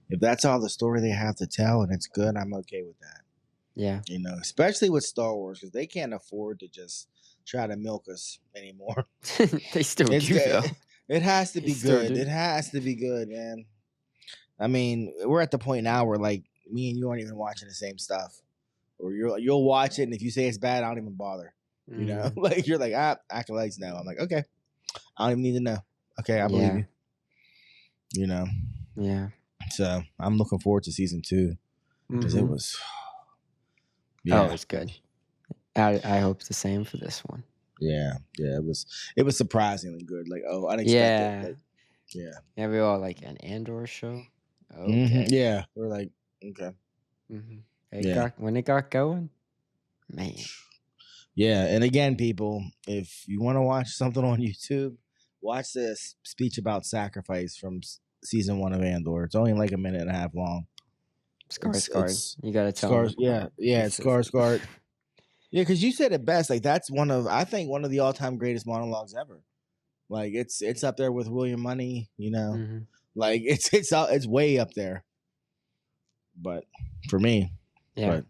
if that's all the story they have to tell and it's good, I'm okay with that. Yeah. Especially with Star Wars, because they can't afford to just try to milk us anymore. They still do, though. It has to be good. It has to be good, man. I mean, we're at the point now where like me and you aren't even watching the same stuff, or you'll watch it, and if you say it's bad, I don't even bother. Like you're like acolytes now. I'm like, okay, I don't even need to know. Okay, I believe you. Yeah. So I'm looking forward to season 2 because it was. Yeah. Oh, it was good. I hope the same for this one. Yeah, it was surprisingly good. Like, unexpected. Yeah, we all like an Andor show. Okay. Yeah, we're like, okay. Yeah. When it got going, man. Yeah, and again, people, if you want to watch something on YouTube, watch this speech about sacrifice from season 1 of Andor. It's only like a minute and a half long. Skarsgård. You gotta tell Scars. him. Yeah, it's Skarsgård. Yeah, because you said it best. Like that's I think one of the all-time greatest monologues ever. Like it's up there with William Money. Mm-hmm. Like it's way up there. But for me, Yeah. but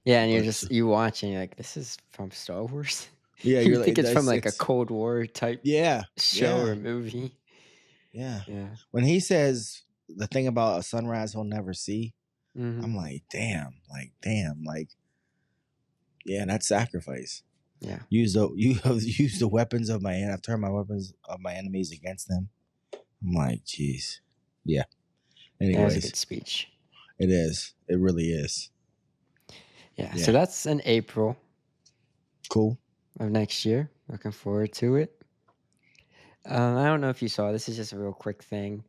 Yeah, and you watching, you're like, this is from Star Wars. yeah, you you're think like it's from like a Cold War type show or movie. Yeah. Yeah. When he says the thing about a sunrise he'll never see, Mm-hmm. I'm like, damn, yeah, that's sacrifice. Yeah. Use the weapons of I've turned my weapons of my enemies against them. I'm like, jeez. Yeah. Anyways, that was a good speech. It is. It really is. Yeah. So that's in April. Cool. Of next year. Looking forward to it. I don't know if you saw. This is just a real quick thing.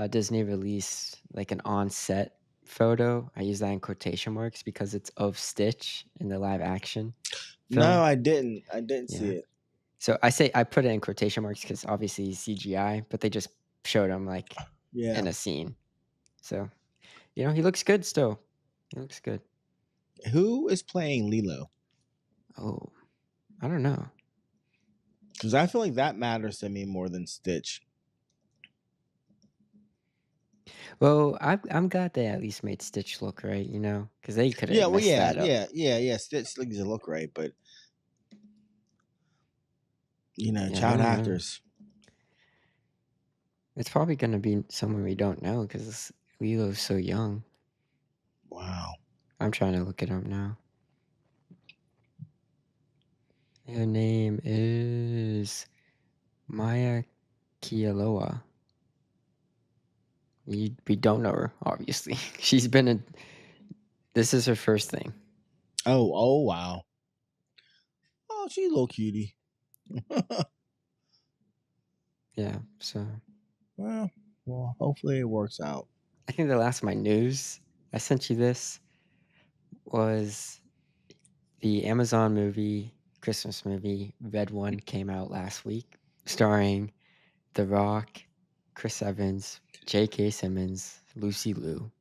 Disney released like an on-set photo. I use that in quotation marks because it's of Stitch in the live action film. No, I didn't. I didn't see it. So I put it in quotation marks because obviously he's CGI, but they just showed him like in a scene. So, he looks good still. He looks good. Who is playing Lilo? Oh, I don't know. Because I feel like that matters to me more than Stitch. Well, I'm glad they at least made Stitch look right, because they could have messed that up. Yeah. Stitch doesn't look right, but child I don't know. actors. It's probably going to be someone we don't know because Lilo's so young. Wow. I'm trying to look it up now. Her name is Maya Kialoa. We don't know her, obviously. She's been this is her first thing. Oh, wow. Oh, she's a little cutie. Yeah, so. Well, hopefully it works out. I think the last of my news, I sent you this, was the Amazon Christmas movie, Red One, came out last week, starring The Rock, Chris Evans, J.K. Simmons, Lucy Liu.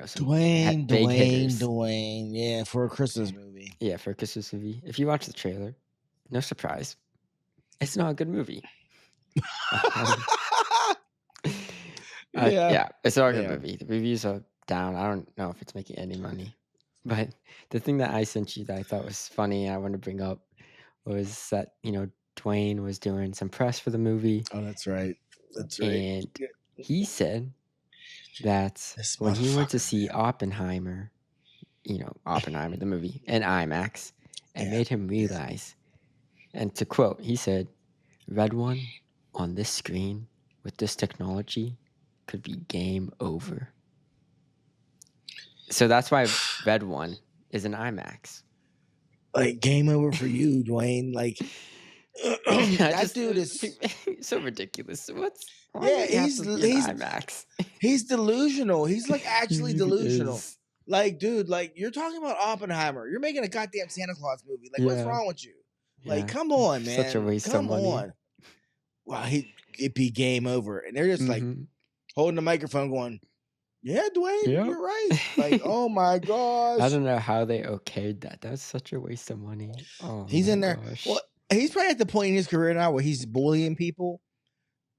Some big hitters. Dwayne. Yeah, for a Christmas movie. Yeah, for a Christmas movie. If you watch the trailer, no surprise, it's not a good movie. Yeah, it's not a good movie. The reviews are down. I don't know if it's making any money. But the thing that I sent you that I thought was funny and I want to bring up was that, Dwayne was doing some press for the movie. Oh, that's right. And he said that when he went to see Oppenheimer, Oppenheimer, the movie, in IMAX, and made him realize, and to quote, he said, Red One on this screen with this technology could be game over. So that's why Red One is an IMAX. Like, game over for you, Dwayne. Like, that dude is so ridiculous. He's IMAX. He's delusional. He's like actually delusional. Like, dude, like you're talking about Oppenheimer. You're making a goddamn Santa Claus movie. Like, what's wrong with you? Like, come on, man. Such a waste of money. On. Wow, it'd be game over. And they're just like holding the microphone going, yeah, Dwayne, you're right. Like, oh my gosh. I don't know how they okayed that. That's such a waste of money. Oh, he's in there. Gosh. Well, he's probably at the point in his career now where he's bullying people,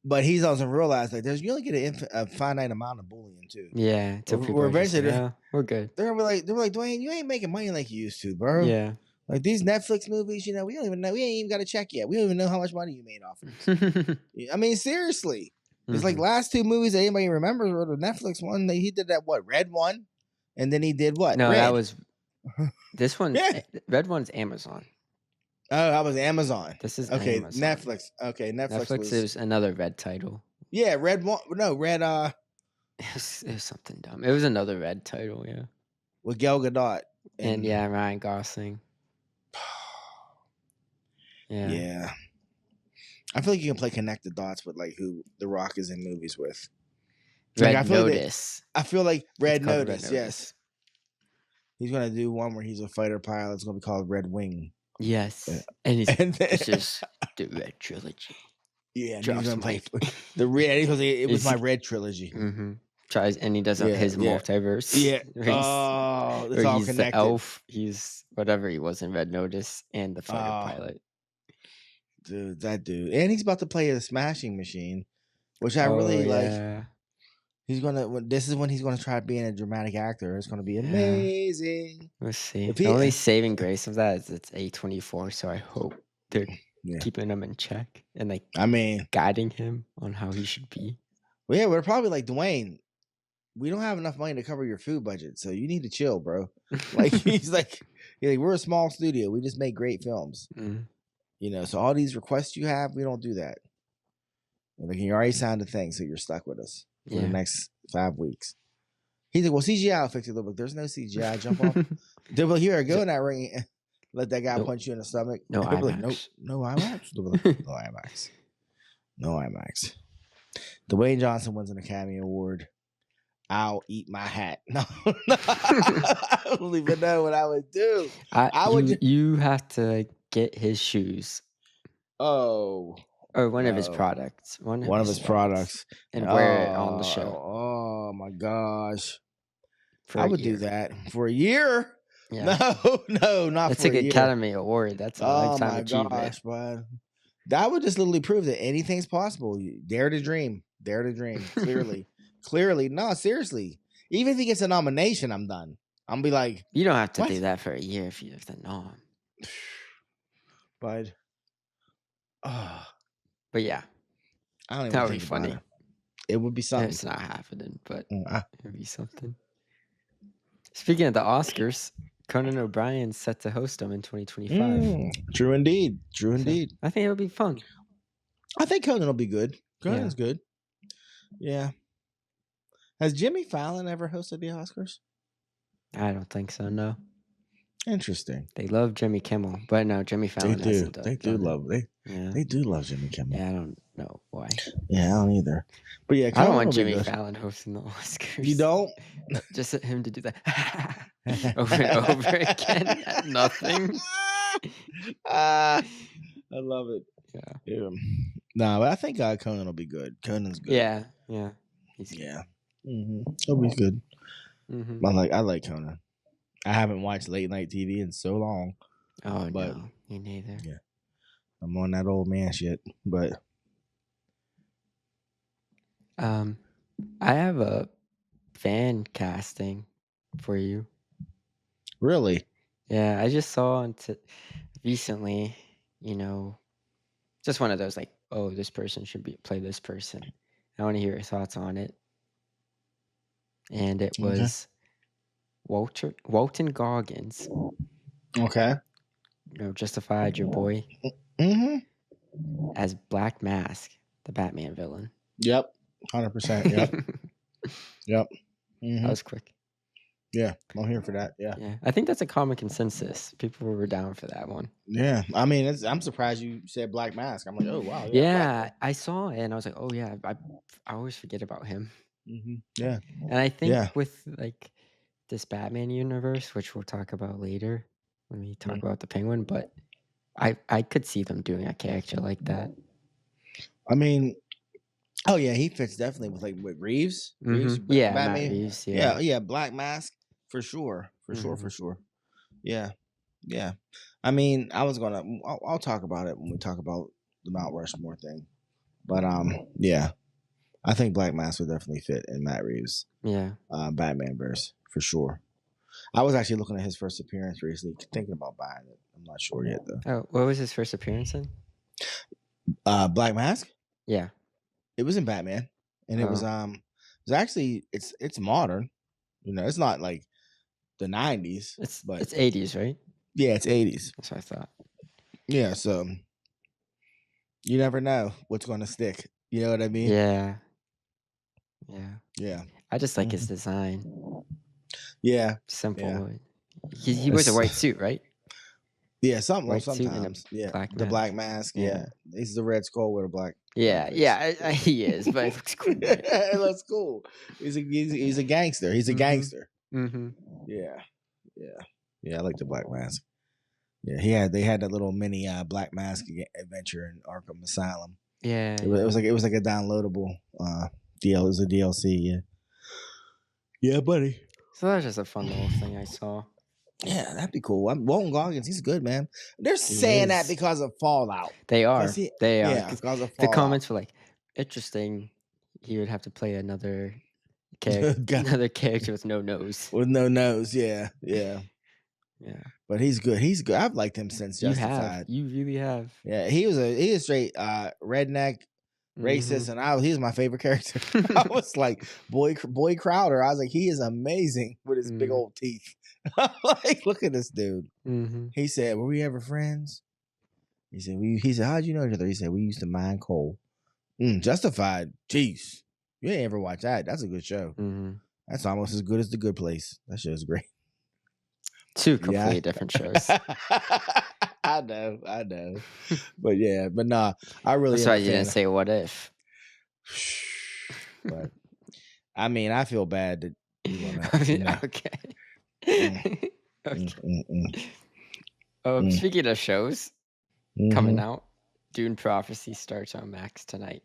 but he's also realized like you only get a finite amount of bullying too. Yeah, we're eventually we're good. They're like Dwayne, you ain't making money like you used to, bro. Yeah, like these Netflix movies, we don't even know. We ain't even got a check yet. We don't even know how much money you made off of it. I mean, seriously. It's like last two movies that anybody remembers were the Netflix one. He did that Red One, and then he did what? No, Red. that was this one. Red One's Amazon. Oh, that was Amazon. This is Amazon. Netflix. Okay, Netflix is another Red title. Yeah, Red One. No, Red. It was something dumb. It was another Red title. Yeah, with Gal Gadot and Ryan Gosling. Yeah. I feel like you can play connect the dots with like who The Rock is in movies with. Like, Red Notice. I feel like Red It's called Red Notice. Yes, he's gonna do one where he's a fighter pilot. It's gonna be called Red Wing. Yes, and And then, this is the Red Trilogy. yeah, and he's Drops gonna play mic. the red. He goes, it was Is my he- red trilogy. Tries, and he does Yeah, his yeah. multiverse. Yeah. where he's, Oh, it's where all he's the connected. elf. He's whatever he was in Red Notice, and the fighter Oh. pilot. Dude, that dude. And he's about to play a Smashing Machine, which I really like. Yeah. He's gonna. This is when he's gonna try being a dramatic actor. It's gonna be Yeah. amazing. Let's see. If The he- only saving grace of that is it's A24, so I hope they're Yeah. keeping him in check and like I mean, guiding him on how he should be. well, yeah, we're probably like, Dwayne, we don't have enough money to cover your food budget, so you need to chill, bro. Like he's like, we're a small studio. We just make great films. You know, so all these requests you have, we don't do that. Like, you already signed a thing, so you're stuck with us for the next 5 weeks. He's like, well, CGI will fix it. Look, there's no CGI. Jump off. They'll be like, here, go in that ring. Let that guy punch you in the stomach. No They'll be IMAX. like, no IMAX. They'll be like, no IMAX. No IMAX. Dwayne Johnson wins an Academy Award. I'll eat my hat. No, I don't even know what I would do. You have to get his shoes. Oh. Or one of his products. One of his products. And wear it on the show. Oh my gosh. For I a would year. do that for a year. Yeah. No, not That's for a like year. Academy Award. That's a lifetime achievement. Gosh, bud. That would just literally prove that anything's possible. You dare to dream. Dare to dream. Clearly. Clearly. No, seriously. Even if he gets a nomination, I'm done. I'm be like, you don't have to what? do that for a year if you have the nom. Bud. But yeah. I don't even That would think be about funny. It would be something. It's not happening, but Mm, it would be something. Speaking of the Oscars, Conan O'Brien's set to host them in 2025. True indeed. True So, indeed. I think it'll be fun. I think Conan will be good. Conan's Yeah. good. Yeah. Has Jimmy Fallon ever hosted the Oscars? I don't think so, no. Interesting. They love Jimmy Kimmel, but no, Jimmy Fallon hasn't done They do love Jimmy Kimmel. Yeah, I don't know why. Yeah, I don't either. But yeah, I Conan don't will want be Jimmy good. Fallon hosting the Oscars. You don't? Just him to do that over and over again at nothing. I love it. Yeah. No, but I think Conan will be good. Conan's good. Yeah. He's good. Yeah. He'll be good. I like Conan. I haven't watched late night TV in so long. Oh, but, no. Me neither. Yeah. I'm on that old man shit. But I have a fan casting for you. Really? Yeah, I just saw recently, just one of those like, oh, this person should play this person. I want to hear your thoughts on it. And it was Walton Goggins. Okay. Justified your boy. As Black Mask, the Batman villain. Yep. 100%. Yep. Yep. That was quick. Yeah, I'm here for that. Yeah. I think that's a common consensus. People were down for that one. Yeah. I mean, I'm surprised you said Black Mask. I'm like, oh, wow. Yeah, I saw it and I was like, oh, yeah, I always forget about him. Yeah. And I think with like this Batman universe, which we'll talk about later when we talk about the Penguin, but I could see them doing a character like that. I mean, oh yeah, he fits definitely with Reeves. Yeah, Batman. Matt Reeves. Yeah, Black Mask for sure. Yeah. I mean, I'll talk about it when we talk about the Mount Rushmore thing, but yeah, I think Black Mask would definitely fit in Matt Reeves. Yeah. Batman verse for sure. I was actually looking at his first appearance recently, thinking about buying it. I'm not sure yet though. Oh, what was his first appearance in? Black Mask. Yeah. It was in Batman, and it was actually it's modern. It's not like the 90s. It's 80s, right? Yeah, it's 80s. That's what I thought. Yeah, so you never know what's going to stick. You know what I mean? Yeah. I just like his design. Yeah. Simple. Yeah. He wears a white suit, right? Yeah, white suit and a sometimes. Yeah, black the black mask. mask. Yeah, he's the Red Skull with a black Yeah, face. yeah, he is, but it looks cool. Right? It looks cool. He's a gangster. He's a gangster. Mm-hmm. Yeah, yeah. I like the Black Mask. Yeah, they had that little mini Black Mask adventure in Arkham Asylum. Yeah, It was like a downloadable deal. It was a DLC. Yeah, buddy. So that's just a fun little thing I saw. Yeah, that'd be cool. Walton Goggins, he's good, man. They're He saying that is. because of Fallout. They are. They are. Yeah, because of The Fallout. comments were like, interesting. He would have to play another character with no nose. With no nose. Yeah. Yeah. But he's good. He's good. I've liked him since Justified. You really have. Yeah, he is straight redneck, racist, and he was my favorite character. I was like, boy Crowder. I was like, he is amazing with his big old teeth. Like, look at this dude. He said, "Were we ever friends?" He said, "How'd you know each other?" He said, "We used to mine coal." Justified. Jeez, you ain't ever watched that. That's a good show. That's almost as good as The Good Place. That show's great. Two completely different shows. I know. But yeah, but nah, I really. That's why you didn't say What If. But I mean, I feel bad that you wanna, Okay. Okay. Speaking of shows coming out, Dune Prophecy starts on Max tonight.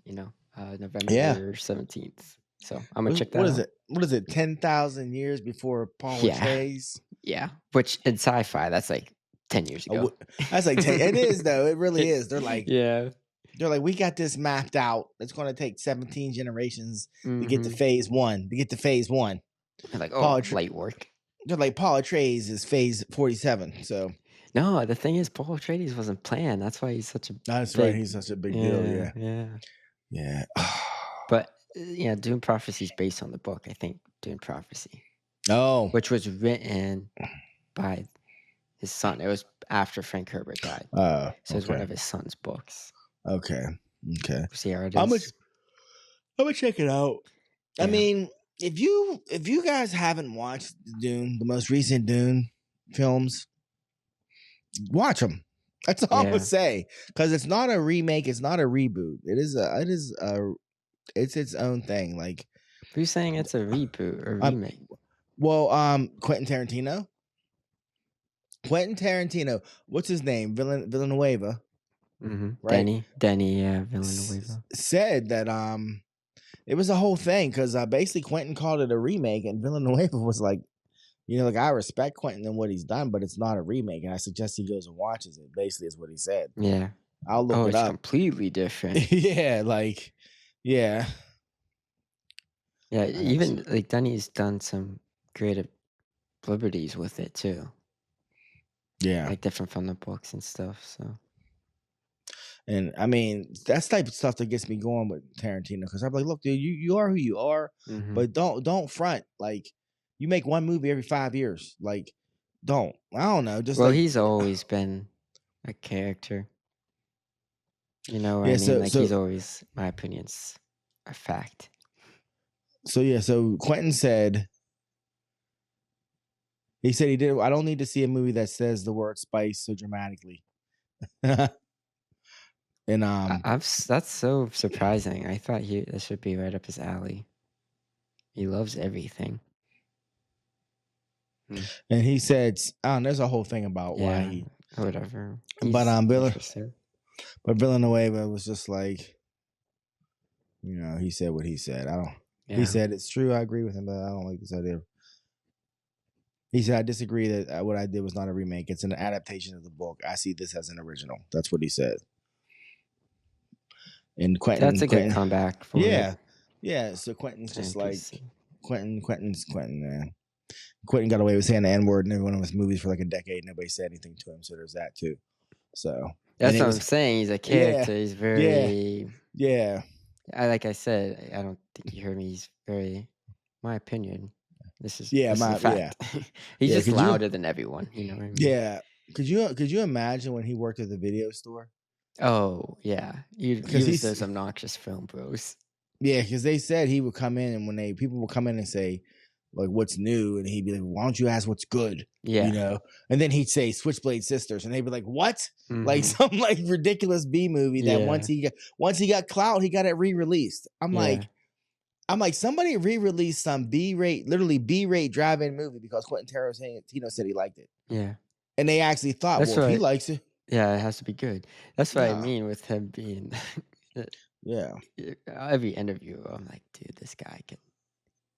November 17th. So I'm gonna check that out. What is it? 10,000 years before Paul Atreides? Yeah, which in sci-fi that's like 10 years ago. That's like 10. It is though. It really is. They're like, yeah. They're like, we got this mapped out. It's going to take 17 generations to get to phase 1. They're like, light work. They're like, Paul Atreides is phase 47. So no, the thing is, Paul Atreides wasn't planned. That's why he's such a. Right. He's such a big deal. Yeah. But Dune Prophecy is based on the book. I think Dune Prophecy. Oh, which was written by his son. It was after Frank Herbert died. So it's one of his son's books. Okay. See how it is. I'm gonna check it out. Yeah. I mean, if you guys haven't watched Dune, the most recent Dune films, watch them. That's all I'm gonna say, because it's not a remake. It's not a reboot. It's its own thing. Like, who's saying it's a reboot or remake? Well, Quentin Tarantino. What's his name? Villanueva. Right? Denny, Villanueva. Said that it was a whole thing because basically Quentin called it a remake, and Villanueva was like, I respect Quentin and what he's done, but it's not a remake, and I suggest he goes and watches it. Basically, is what he said. Yeah, I'll look it up. It's completely different. Yeah. Even like Denny's done some creative liberties with it too. Yeah, like different from the books and stuff. So. And I mean, that's the type of stuff that gets me going with Tarantino, because I'm like, look, dude, you are who you are, but don't front. Like, you make one movie every 5 years. Like, I don't know. Just he's always been a character. You know what I mean? He's always, my opinion's a fact. So Quentin said, he did. I don't need to see a movie that says the word spice so dramatically. And that's so surprising. I thought that should be right up his alley. He loves everything. And he said, there's a whole thing about why he whatever. But Villanueva was just like, he said what he said. He said it's true. I agree with him, but I don't like this idea. He said, I disagree that what I did was not a remake. It's an adaptation of the book. I see this as an original. That's what he said. And Quentin, that's a good comeback for it. Yeah. So Quentin's just like Quentin's Quentin, man. Quentin got away with saying the N-word in every one of his movies for like a decade. Nobody said anything to him, so there's that too. So that's what I'm saying. He's a character. He's very like I said, I don't think you heard me. He's very, my opinion. This is a fact. He's just louder than everyone. You know what I mean? Yeah. Could you imagine when he worked at the video store? Oh yeah, he was those obnoxious film bros. Yeah, because they said he would come in, and when people would come in and say, like what's new, and he'd be like, "Why don't you ask what's good?" Yeah. You know, and then he'd say Switchblade Sisters, and they'd be like, "What?" Like Mhm. some like ridiculous B movie that once Yeah. he got clout, he got it re-released. Yeah. I'm like, somebody re-released some B-rate, literally B-rate drive-in movie because Quentin Tarantino said he liked it, Yeah. and they actually thought, That's well, if he what likes it, yeah, it has to be good. That's what I nah, mean with him being yeah, every interview, I'm like, "Dude, this guy he can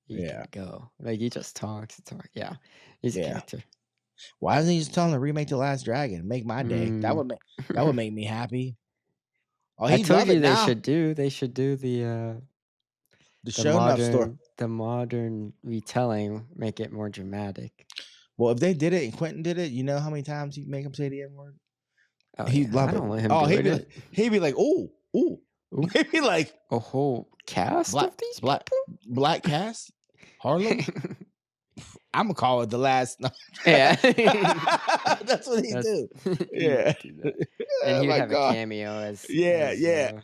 yeah, go." Like, he just talks and talk yeah. He's a yeah. character. Why doesn't he just tell him to remake The Last Dragon? Make my day. Mm. That would make me happy. Oh, I he'd told love you it now. they should do The show enough story. the modern retelling, make it more dramatic. Well, if they did it and Quentin did it, you know how many times he'd make him say the N word? Oh, He'd yeah, I love it. don't want him Oh, doing it. he'd be like, ooh, ooh. Ooh, He'd be like, a whole cast black of these black people? black cast, Harlem. I'm gonna call it the last. No. Yeah. That's what he That's do. he Yeah. would do that. And Oh he would my have a god. cameo Yeah, yeah.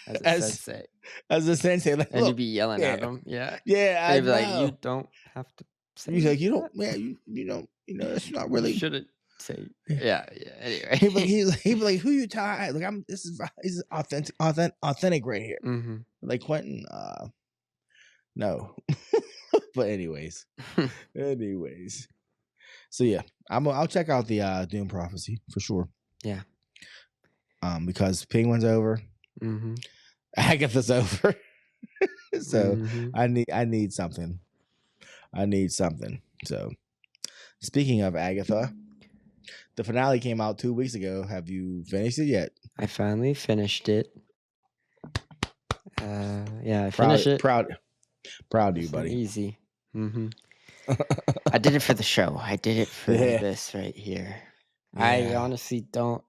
as a As sensei, as a sensei, like, and he'd look, be yelling at yeah, him, yeah. yeah, And I he'd be like, "You know. don't have to He's say like, you don't, that. yeah, you don't, that's not You really. shouldn't say" Yeah. yeah, anyway. He'd be like, who you tie? Like, this is authentic right here. Mhm. Like Quentin, no. But anyways. So yeah, I'll check out the Doom Prophecy for sure. Yeah. Because Penguin's over, Mhm. Agatha's over. So Mhm. I need something. So speaking of Agatha, the finale came out 2 weeks ago. Have you finished it yet? I finally finished it. Yeah, I Proud finished it. proud of you, Nice and buddy. easy. Mhm. I did it for the show. I did it for Yeah. this right here. I Yeah. honestly don't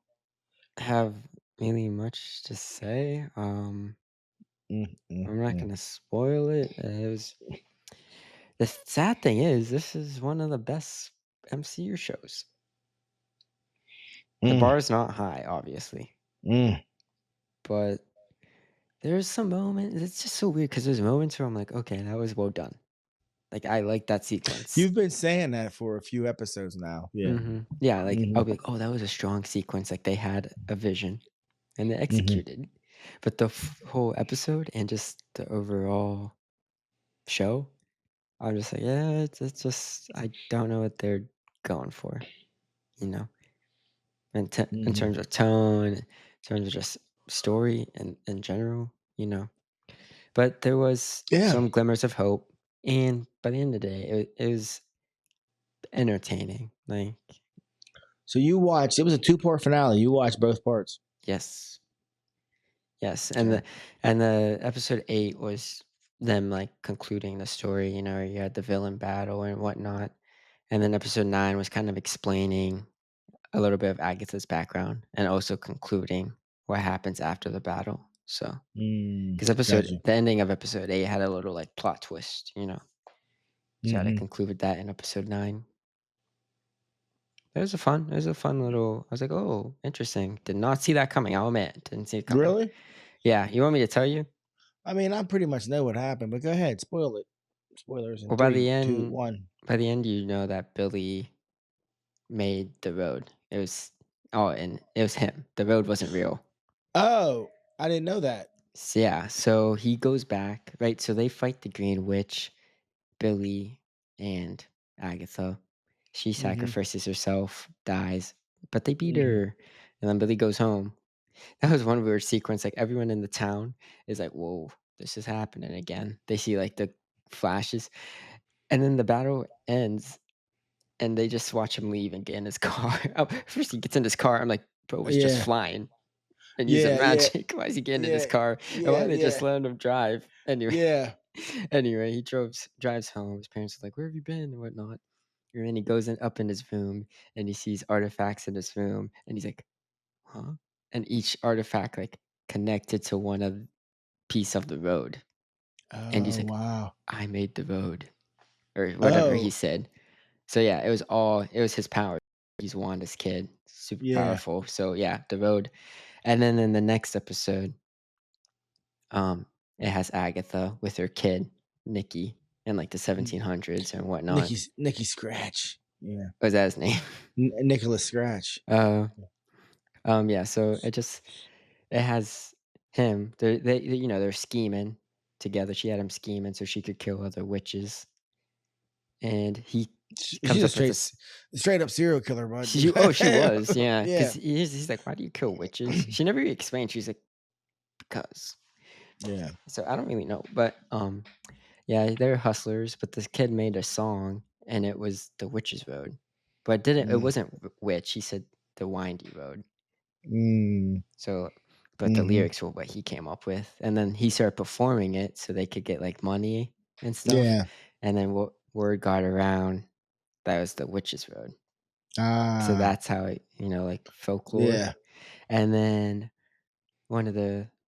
have really much to say. I'm not Mm. gonna spoil it. The sad thing is, this is one of the best MCU shows. The bar Mm. is not high, obviously, Mm. but there's some moments. It's just so weird because there's moments where I'm like, okay, that was well done. Like I like that sequence. You've been saying that for a few episodes now. Yeah. Yeah, like I'll Mhm. be like, oh, that was a strong sequence. Like they had a vision and they Mhm. executed. But the whole episode and just the overall show, I'm just like, yeah, it's just I don't know what they're going for, you know, in Mhm. terms of tone, in terms of just story and in general, you know. But there was Yeah. some glimmers of hope, and by the end of the day, it was entertaining. Like, So you watched. It was a 2-part finale. You watched both parts. yes, yes, Okay. and the episode 8 was them like concluding the story. You know, you had the villain battle and whatnot, and then episode 9 was kind of explaining a little bit of Agatha's background and also concluding what happens after the battle. So, because Gotcha. the ending of episode 8 had a little like plot twist, you know. So I Mhm. concluded that in episode 9. It was a fun little. I was like, oh, interesting. Did not see that coming. I'll admit, didn't see it coming. Really? Yeah, you want me to tell you? I mean, I pretty much know what happened, but go ahead, spoil it. Spoilers in Well, 3, 2, 1. by the end, you know that Billy made the road. It was and it was him. The road wasn't real. Oh, I didn't know that. So, yeah, so he goes back, right? So they fight the Green Witch, Billy, and Agatha. She Mhm. sacrifices herself, dies, but they beat Mhm. her, and then Billy goes home. That was one weird sequence. Like everyone in the town is like, "Whoa, this is happening again." They see like the flashes, and then the battle ends, and they just watch him leave and get in his car. Oh, first he gets in his car. I'm like, "Bro was just Yeah. flying and using Yeah. Yeah. magic. Why is he getting in his Yeah. car? And why Yeah. are they just Yeah. letting him drive?" Anyway, Yeah. anyway, he drives home. His parents are like, "Where have you been?" and whatnot. And then he goes up in his room and he sees artifacts in his room, and he's like, huh? And each artifact like connected to one of piece of the road. And he's Oh, like, wow. I made the road. Or whatever he Oh, said. So yeah, it was his power. He's Wanda's kid. Super yeah. powerful. So yeah, the road. And then in the next episode, it has Agatha with her kid, Nikki. in like the 1700s and whatnot. Nicky Scratch. Yeah. Was that his name? Nicholas Scratch. Yeah. So it has him. They're scheming together. She had him scheming so she could kill other witches, and he comes She's a up with this. straight up serial killer, bud. She was, yeah, Yeah. because he's like, why do you kill witches? She never really explained. She's like, because. Yeah. So I don't really know, but yeah, they're hustlers. But this kid made a song, and it was the Witches Road, but it wasn't witch. He said the windy road. So, but the lyrics were what he came up with, and then he started performing it so they could get like money and stuff. Yeah. And then word got around that was the Witches Road. So that's how it, like folklore. Yeah. And then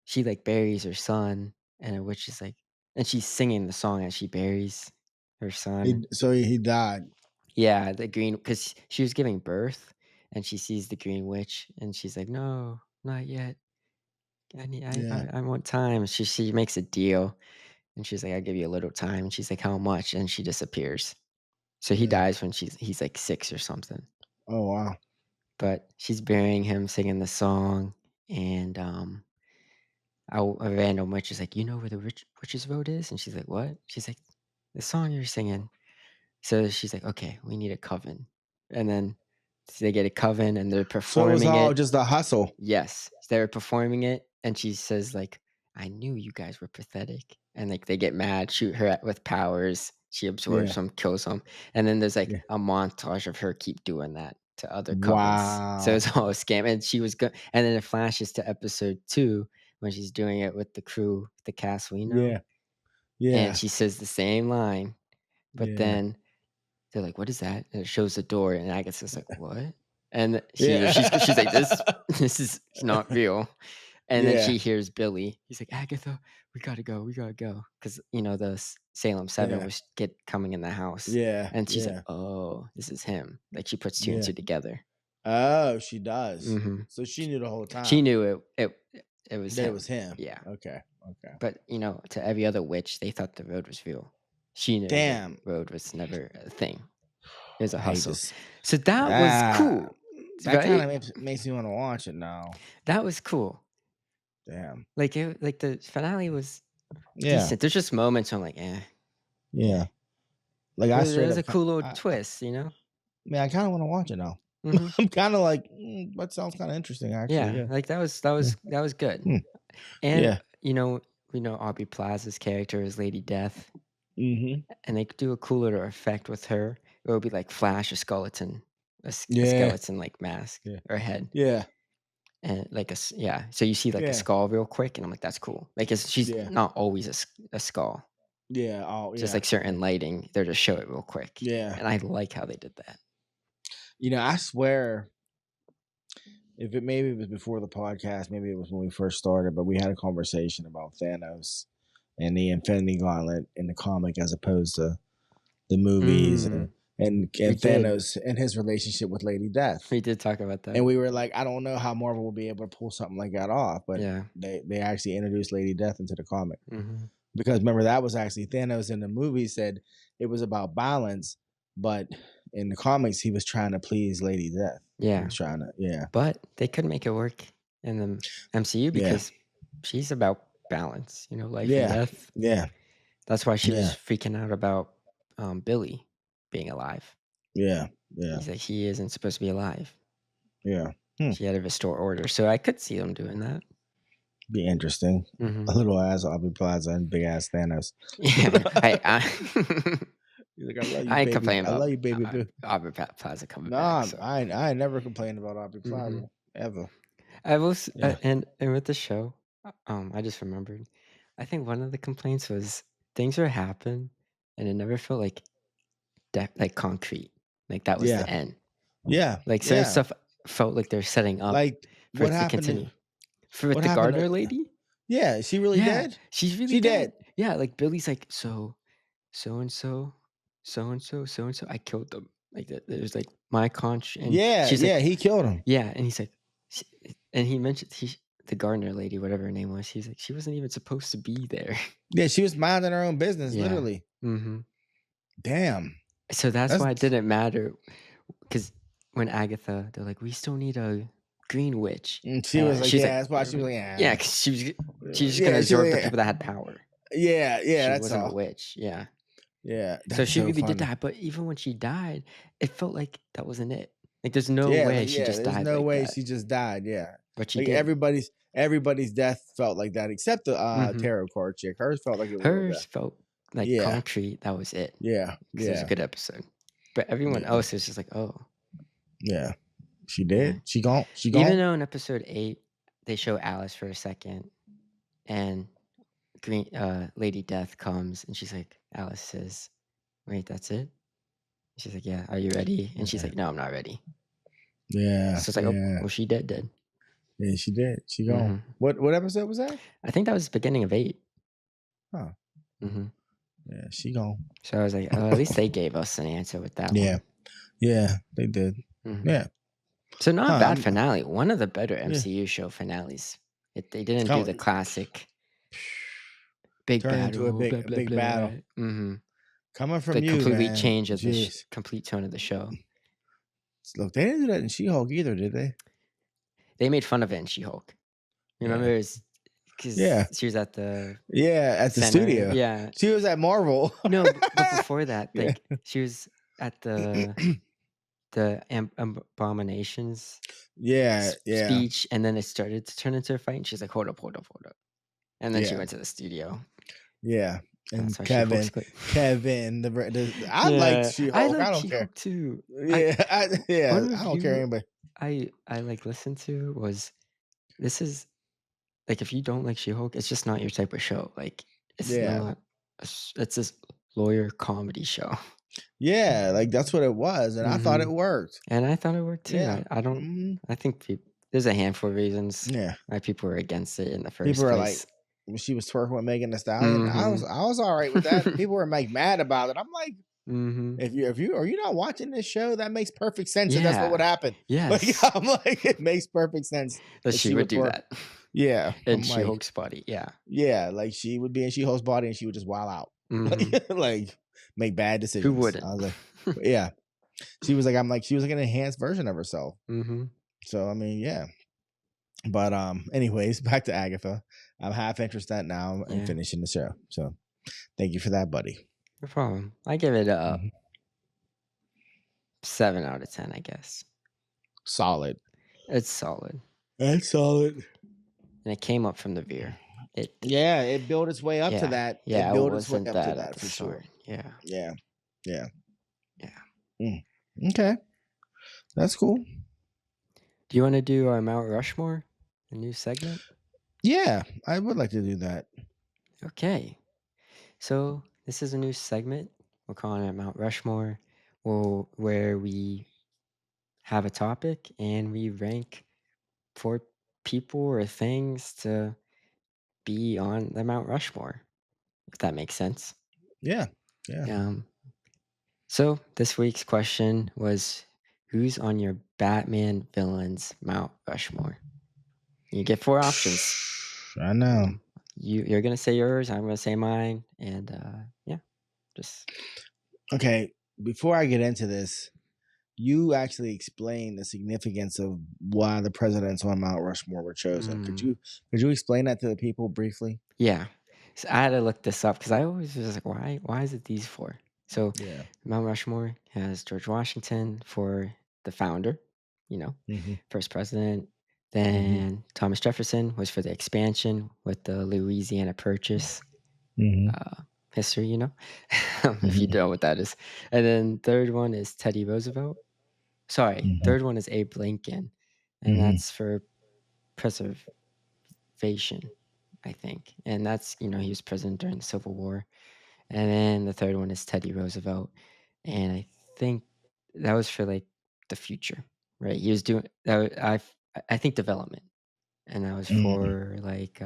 she like buries her son, and a witch is like, and she's singing the song as she buries her son. So he died. Yeah, the green, because she was giving birth, and she sees the green witch, and she's like, no, not yet. I want time. She makes a deal, and she's like, I'll give you a little time. And she's like, how much? And she disappears. So he dies when he's like 6 or something. Oh wow. But she's burying him, singing the song, and a random witch is like, you know where the witch's road is? And she's like, what? She's like, the song you're singing. So she's like, okay, we need a coven. And then they get a coven, and they're So it performing was all it. just a hustle. Yes, they were performing it, and she says like, I knew you guys were pathetic. And like they get mad, shoot her with powers. She absorbs them, kills them, and then there's like a montage of her keep doing that to other covens. So it's all a scam. And she was good. And then it flashes to episode 2 when she's doing it with the crew, the cast we know. Yeah. And she says the same line, but then they're like, "What is that?" And it shows the door, and Agatha's like, "What?" And she's like, "This is not real." And then she hears Billy. He's like, "Agatha, we gotta go, because the Salem 7 was coming in the house." Yeah. And she's like, "Oh, this is him." Like she puts 2 and 2 together. Oh, she does. Mm-hmm. So she knew the whole time. She knew it was that him. it was him. Yeah. Okay. But to every other witch, they thought the road was real. She knew the road was never a thing. It was a hustle. So that was cool. That kind of makes me want to watch it now. That was cool. Damn. Like the finale was decent. There's just moments where I'm like, eh. Yeah. Like there's a cool little twist, Man, I kind of want to watch it now. Mm-hmm. I'm kind of like, that sounds kind of interesting, actually. Yeah. Like that was good. And we know Aubrey Plaza's character is Lady Death. Mm-hmm. And they could do a cool little effect with her. It would be like Flash, a skeleton like mask or head. Yeah. And like so you see like a skull real quick, and I'm like, that's cool. Like she's not always a skull. Yeah. Just like certain lighting, they're just show it real quick. Yeah. And I like how they did that. I swear, maybe it was before the podcast, maybe it was when we first started, but we had a conversation about Thanos and the Infinity Gauntlet in the comic as opposed to the movies and Thanos and his relationship with Lady Death. We did talk about that. And we were like, I don't know how Marvel will be able to pull something like that off, but they actually introduced Lady Death into the comic. Mm-hmm. Because remember, that was actually Thanos in the movie said it was about balance, but in the comics, he was trying to please Lady Death. Yeah. He was trying to, But they couldn't make it work in the MCU because she's about balance, life and death. Yeah. That's why she was freaking out about Billy being alive. Yeah. He's like, he isn't supposed to be alive. Yeah. She had to restore order. So I could see them doing that. Be interesting. Mm-hmm. A little ass Aubrey Plaza and big ass Thanos. Yeah. I ain't complaining about. I love you, baby. Aubrey Plaza coming back. Nah, so. I never complained about Aubrey Plaza ever. I was and with the show, I just remembered. I think one of the complaints was things were happening, and it never felt like concrete. Like that was the end. Yeah. Like certain stuff felt like they're setting up for it to continue. With the gardener lady? Yeah, is she really dead? She's really dead. Yeah, like Billy's like, so and so, I killed them. Like there's like my conch, and she's like, he killed him. Yeah, and he's like, and he mentioned the gardener lady, whatever her name was. He's like, she wasn't even supposed to be there. Yeah, she was minding her own business, literally. Mm-hmm. Damn. So that's why it That's didn't matter, because when Agatha, they're like, we still need a green witch. she was like, She's like, yeah, that's why she was like, yeah, yeah. because she's just gonna Yeah, she was absorb the like, people that had power. yeah, She that's wasn't a all. witch. Yeah. Yeah, So that's she so really did funny. that, but even when she died, it felt like that wasn't it. Like there's no Yeah, way like, she just there's died no like way that, she just died. Yeah, but she like did. everybody's death felt like that, except the Mm-hmm. tarot card chick. Hers felt like it was real Hers death. felt like Yeah, concrete. That was it. yeah, Because it was a yeah, good episode. But everyone yeah, else is just like, oh, yeah. She yeah. did. She gone. She Even gone. though in episode 8 they show Alice for a second, and Green Lady Death comes, and she's like, Alice says, "Wait, that's it?" She's like, "Yeah, are you ready?" And she's Yeah, like, "No, I'm not ready." yeah, So it's like, oh, yeah. well, she dead. Yeah, she did. She gone. Mm-hmm. What episode was that? I think that was the beginning of 8. Huh. Mm-hmm. Yeah, she gone. So I was like, oh, at least they gave us an answer with that Yeah, one. yeah, they did. Mm-hmm. Yeah. So not a Huh, bad finale. One of the better yeah. MCU show finales. They didn't do Come- the classic big Turn into a battle, blah big blah blah. battle. Mm-hmm. Coming from The you, completely man. change of the Jeez. complete tone of the show. Look, they didn't do that in She-Hulk either, did they? They made fun of it in She-Hulk. Remember, Yeah. because Yeah. she was at the Yeah, at the center. studio. Yeah. She was at Marvel. No, but before that, Yeah. like she was at the Abominations Yeah, yeah, speech, and then it started to turn into a fight. And she's like, "Hold up!" And then she yeah, went to the studio. yeah. And That's why She-Hulk's good. Kevin, I like She-Hulk. I I like don't She-Hulk care. too. Yeah, One I don't care review anybody. I like listened to was, this is like, if you don't like She-Hulk, it's just not your type of show. Like it's Yeah, not. It's this lawyer comedy show, yeah, like that's what it was, and I thought it worked. and I thought it worked too. Yeah, I don't. I think there's a handful of reasons yeah. why people were against it in the first People are like, place. when she was twerking with Megan Thee Stallion, I was all right with that. People were like mad about it. I'm like, if you are you not watching this show, that makes perfect sense. And that's what would happen. Yes. Like, I'm like, it makes perfect sense that she would do that. Yeah, in She-Hulk's body. Yeah, like she would be in She-Hulk's body and she would just wild out, like make bad decisions. Who wouldn't? I was like, yeah. She was like, she was like an enhanced version of herself. So I mean, yeah. But anyways, back to Agatha. I'm half interested now in finishing the show. So thank you for that, buddy. No problem. I give it a 7 out of 10, I guess. Solid. It's solid. That's solid. And it came up from the veer. It built its way up to that. Yeah, it built it its way wasn't up that to that at the for start. sure. Yeah. Okay, that's cool. Do you want to do our Mount Rushmore, a new segment? Yeah, I would like to do that. Okay. So this is a new segment. We're calling it Mount Rushmore, where we have a topic and we rank 4 people or things to be on the Mount Rushmore, if that makes sense. Yeah. So this week's question was, who's on your Batman villains Mount Rushmore? You get 4 options. I know. You're gonna say yours, I'm gonna say mine, and just okay. Before I get into this, you actually explain the significance of why the presidents on Mount Rushmore were chosen. Could you explain that to the people briefly? Yeah. So I had to look this up because I always was like, why is it these 4? So Mount Rushmore has George Washington for the founder, first president. Then Thomas Jefferson was for the expansion with the Louisiana Purchase. History, if you know what that is. And then third one is Teddy Roosevelt. Sorry, third one is Abe Lincoln, and that's for preservation, I think. And that's, he was president during the Civil War. And then the third one is Teddy Roosevelt. And I think that was for like the future, right? He was doing that. I think development. And that was for like,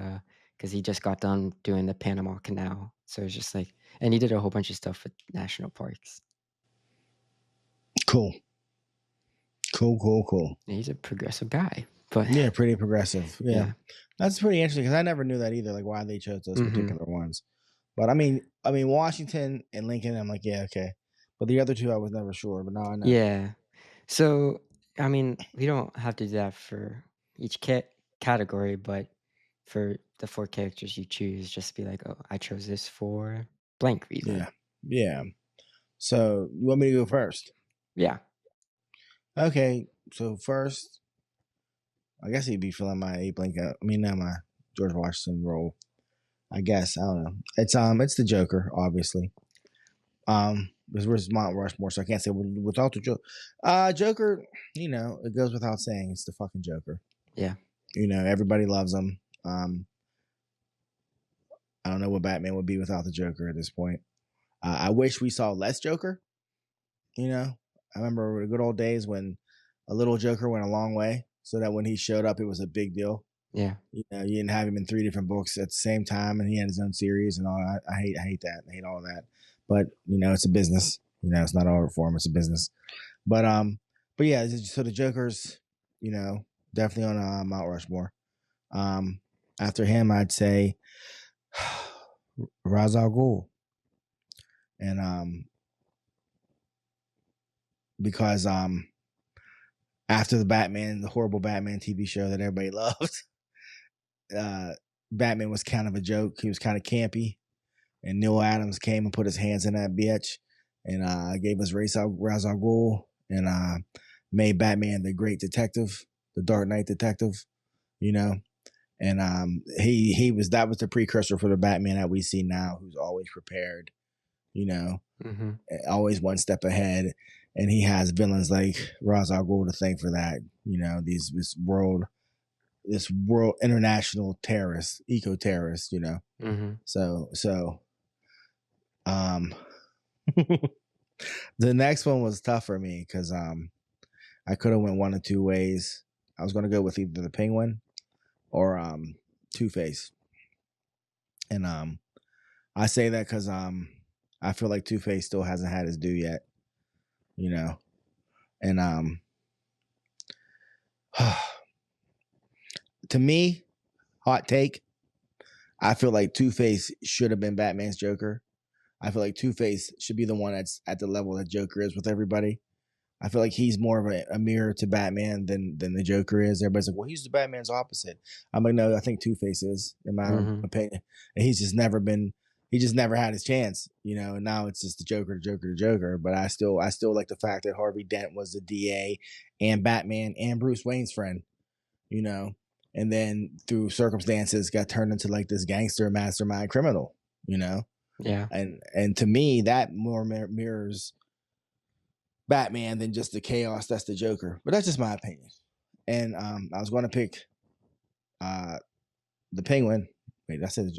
because he just got done doing the Panama Canal. So it's just like, and he did a whole bunch of stuff with national parks. Cool. And he's a progressive guy. But yeah, pretty progressive. Yeah. That's pretty interesting because I never knew that either, like why they chose those particular ones. But I mean, Washington and Lincoln, I'm like, yeah, okay. But the other two, I was never sure. But now I know. Yeah. So, I mean, we don't have to do that for each category, but for the 4 characters you choose, just be like, "Oh, I chose this for blank reason." Yeah, yeah. So you want me to go first? Yeah. Okay. So first, I guess he'd be filling my Abe Lincoln. I mean, not my George Washington role. I guess I don't know. It's the Joker, obviously. Because where's Mount Rushmore, so I can't say without the Joker. Joker, it goes without saying, it's the fucking Joker. Yeah. Everybody loves him. I don't know what Batman would be without the Joker at this point. I wish we saw less Joker. I remember the good old days when a little Joker went a long way, so that when he showed up, it was a big deal. Yeah. You didn't have him in 3 different books at the same time, and he had his own series and all that. I hate that. I hate all of that. But it's a business. It's not art form; it's a business. But yeah. So the Joker's, definitely on Mount Rushmore. After him, I'd say Ra's al Ghul, and because after the horrible Batman TV show that everybody loved, Batman was kind of a joke. He was kind of campy, and Neil Adams came and put his hands in that bitch, and gave us Ra's al Ghul, and made Batman the great detective, the Dark Knight detective, and that was the precursor for the Batman that we see now, who's always prepared, Mm-hmm. always one step ahead, and he has villains like Ra's al Ghul to thank for that. This world international terrorist, eco terrorist. Mm-hmm. So the next one was tough for me because I could have went one of two ways. I was going to go with either the Penguin or Two-Face, and I say that because I feel like Two-Face still hasn't had his due yet, and to me, hot take, I feel like Two-Face should have been Batman's Joker. I feel like Two-Face should be the one that's at the level that Joker is with everybody. I feel like he's more of a mirror to Batman than the Joker is. Everybody's like, well, he's the Batman's opposite. I'm like, no, I think Two-Face is, in my opinion. And he just never had his chance, and now it's just the Joker. But I still like the fact that Harvey Dent was the DA and Batman and Bruce Wayne's friend, and then through circumstances got turned into like this gangster mastermind criminal, Yeah. And to me, that more mirrors Batman than just the chaos that's the Joker. But that's just my opinion. And I was going to pick the Penguin. Wait, I said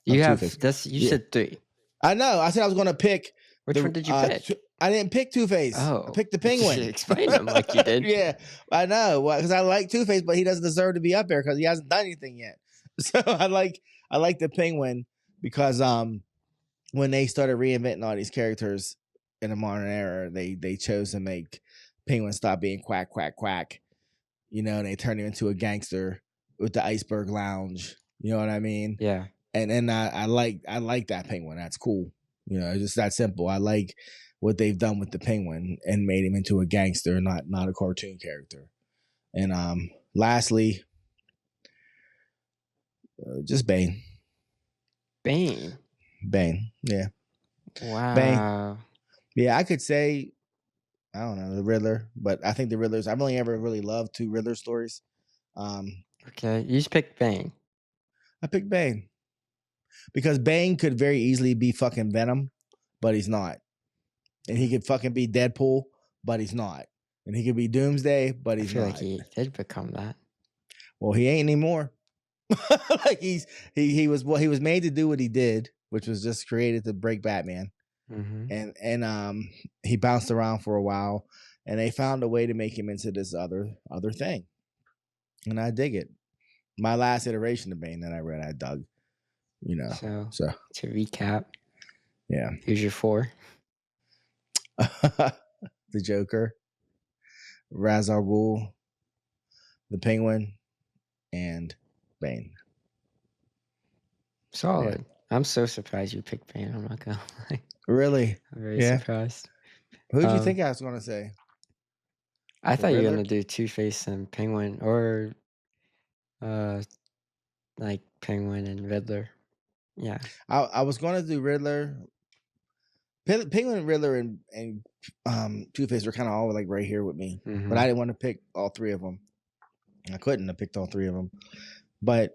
You Two-Face. you said 3. I know. I said I was going to pick. Which one did you pick? I didn't pick Two-Face. Oh, I picked the Penguin. Explain him like you did. Yeah, I know. Because I like Two-Face, but he doesn't deserve to be up there because he hasn't done anything yet. So I like the Penguin because when they started reinventing all these characters in the modern era, they chose to make Penguin stop being quack, quack, quack. And they turned him into a gangster with the Iceberg Lounge. You know what I mean? Yeah. And I like that Penguin. That's cool. It's just that simple. I like what they've done with the Penguin and made him into a gangster, not a cartoon character. And lastly, just Bane. Bane. Yeah. Wow. Bane. Yeah, I could say, I don't know, the Riddler, but I think the Riddlers, I've only ever really loved 2 Riddler stories. Okay, you just picked Bane. I picked Bane because Bane could very easily be fucking Venom, but he's not. And he could fucking be Deadpool, but he's not. And he could be Doomsday, but he's not. I feel like he did become that. Well, he ain't anymore. Like he was made to do what he did, which was just created to break Batman. Mm-hmm. And he bounced around for a while, and they found a way to make him into this other thing. And I dig it. My last iteration of Bane that I read, I dug. So to recap, yeah. Who's your 4? The Joker, Ra's al Ghul, the Penguin, and Bane. Solid. I'm so surprised you picked Bane. I'm not gonna lie. Really? I'm very Yeah. surprised. Who'd you Um, think I was gonna say? I The thought you were Riddler? gonna do Two Face and Penguin, or uh, like Penguin and Riddler. Yeah. I was gonna do Riddler. Penguin, Riddler, and Two Face were kind of all like right here with me, but hmm I didn't want to pick all three of them. I couldn't have picked all three of them, but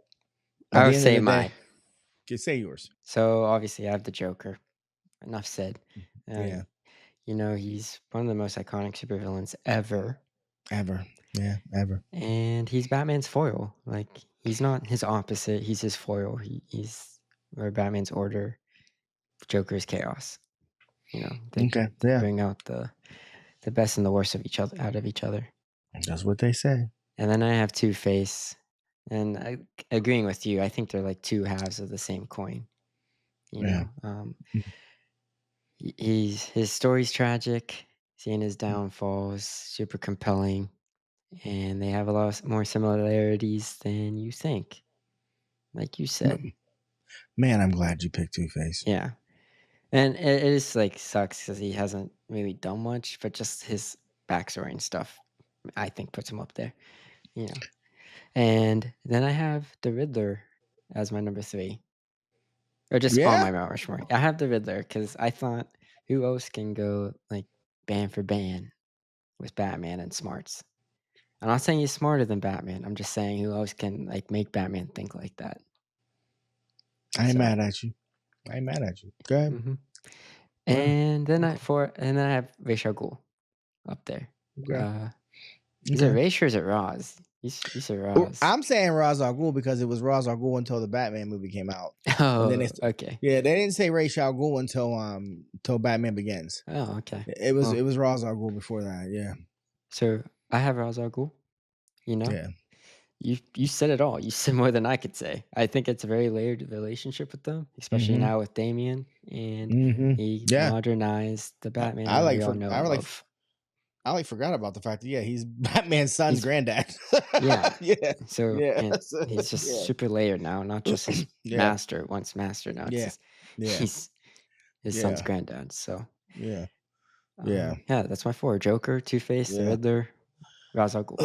at I the would end of say the day, mine. say yours. So obviously, I have the Joker. Enough said. Uh, Yeah, he's one of the most iconic supervillains ever, ever. Yeah, ever. and he's Batman's foil. Like he's not his opposite; he's his foil. He's where Batman's order, Joker's chaos. They Okay, yeah, bring out the best and the worst of each other out of each other. that's what they say. And then I have Two Face, and agreeing with you, I think they're like two halves of the same coin. You Yeah, know, his story's tragic, seeing his downfalls, super compelling, and they have a lot more similarities than you think. Like you said, man, I'm glad you picked Two Face. yeah. And it is like sucks because he hasn't really done much, but just his backstory and stuff, I think, puts him up there. You know. And then I have the Riddler as my number 3, or just on Yeah, my Mount Rushmore. I have the Riddler because I thought who else can go like band for band with Batman and smarts. I'm not saying he's smarter than Batman. I'm just saying who else can like make Batman think like that. I ain't So, mad at you. I ain't mad at you. Go ahead. hmm Yeah. and then I have Ra's al Ghul up there. Okay. Uh, is it Okay. Ra's or is it Roz? You said Roz. I'm saying Ra's al Ghul because it was Ra's al Ghul until the Batman movie came out, and then Oh, it's okay. yeah, they didn't say Ra's al Ghul until Batman Begins. Oh, okay. It was Well, Ra's al Ghul before that. Yeah. so I have Ra's al Ghul. You know, Yeah. you said it all. You said more than I could say. I think it's a very layered relationship with them, especially Mm-hmm. now with Damian, and Mm-hmm. he Yeah. modernized the Batman I that like we all for know I and like love. I like forgot about the fact that he's Batman's son's He's granddad. Yeah. Yeah. So Yeah. and he's just Yeah. super layered now, not just his Yeah. once master. Now it's Yeah. Yeah. he's his son's Yeah. granddad. So Yeah. Yeah. yeah, that's my 4: Joker, Two Face, the Yeah. Riddler, Ra's al Ghul.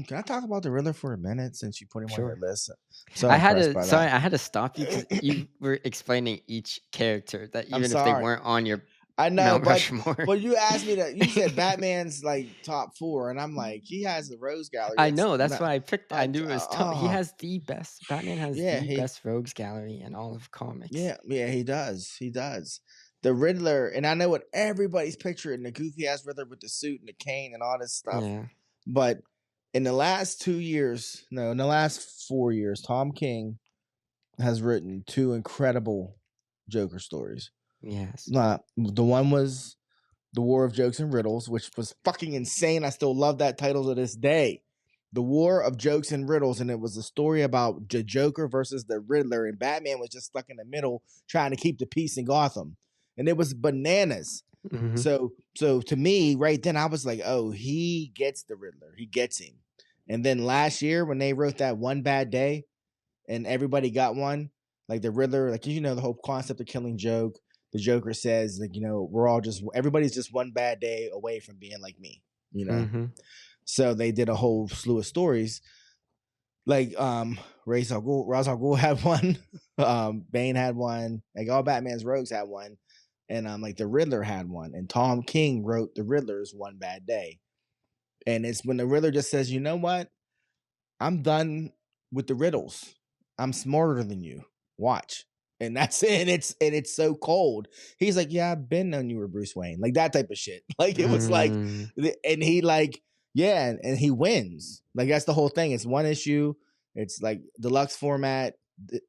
Can I talk about the Riddler for a minute since you put him on your Sure. list? So impressed by that. I had to stop you because you were explaining each character that I'm even if they sorry. weren't on your I know, Mount but Rushmore. you asked me you said Batman's like top 4, and I'm like, he has the Rose Gallery. I That's know, that's not. why I picked. I knew it was tough. He has the best. Batman has Yeah, the best rogues gallery in all of comics. yeah, he does. He does. The Riddler, and I know what everybody's picturing, the goofy ass Riddler with the suit and the cane and all this stuff. Yeah. But in the last 2 years, no, in the last 4 years, Tom King has written 2 incredible Joker stories. Yes. The one was The War of Jokes and Riddles, which was fucking insane. I still love that title to this day. The War of Jokes and Riddles, and it was a story about the Joker versus the Riddler, and Batman was just stuck in the middle trying to keep the peace in Gotham. And it was bananas. hmm So to me, right then, I was like, oh, he gets the Riddler. He gets him. And then last year, when they wrote that One Bad Day, and everybody got one, like the Riddler, like the whole concept of killing Joke. The Joker says, like, everybody's just one bad day away from being like me, hmm So they did a whole slew of stories. Like Ra's al Ghul had one, Bane had one, like all Batman's rogues had one, and like the Riddler had one, and Tom King wrote the Riddler's One Bad Day. And it's when the Riddler just says, you know what? I'm done with the riddles. I'm smarter than you. Watch. And that's it. It's so cold. He's like, yeah, I've been knowing you were Bruce Wayne. Like that type of shit. Like it was like, and he like, yeah, and he wins. Like that's the whole thing. It's one issue. It's like deluxe format.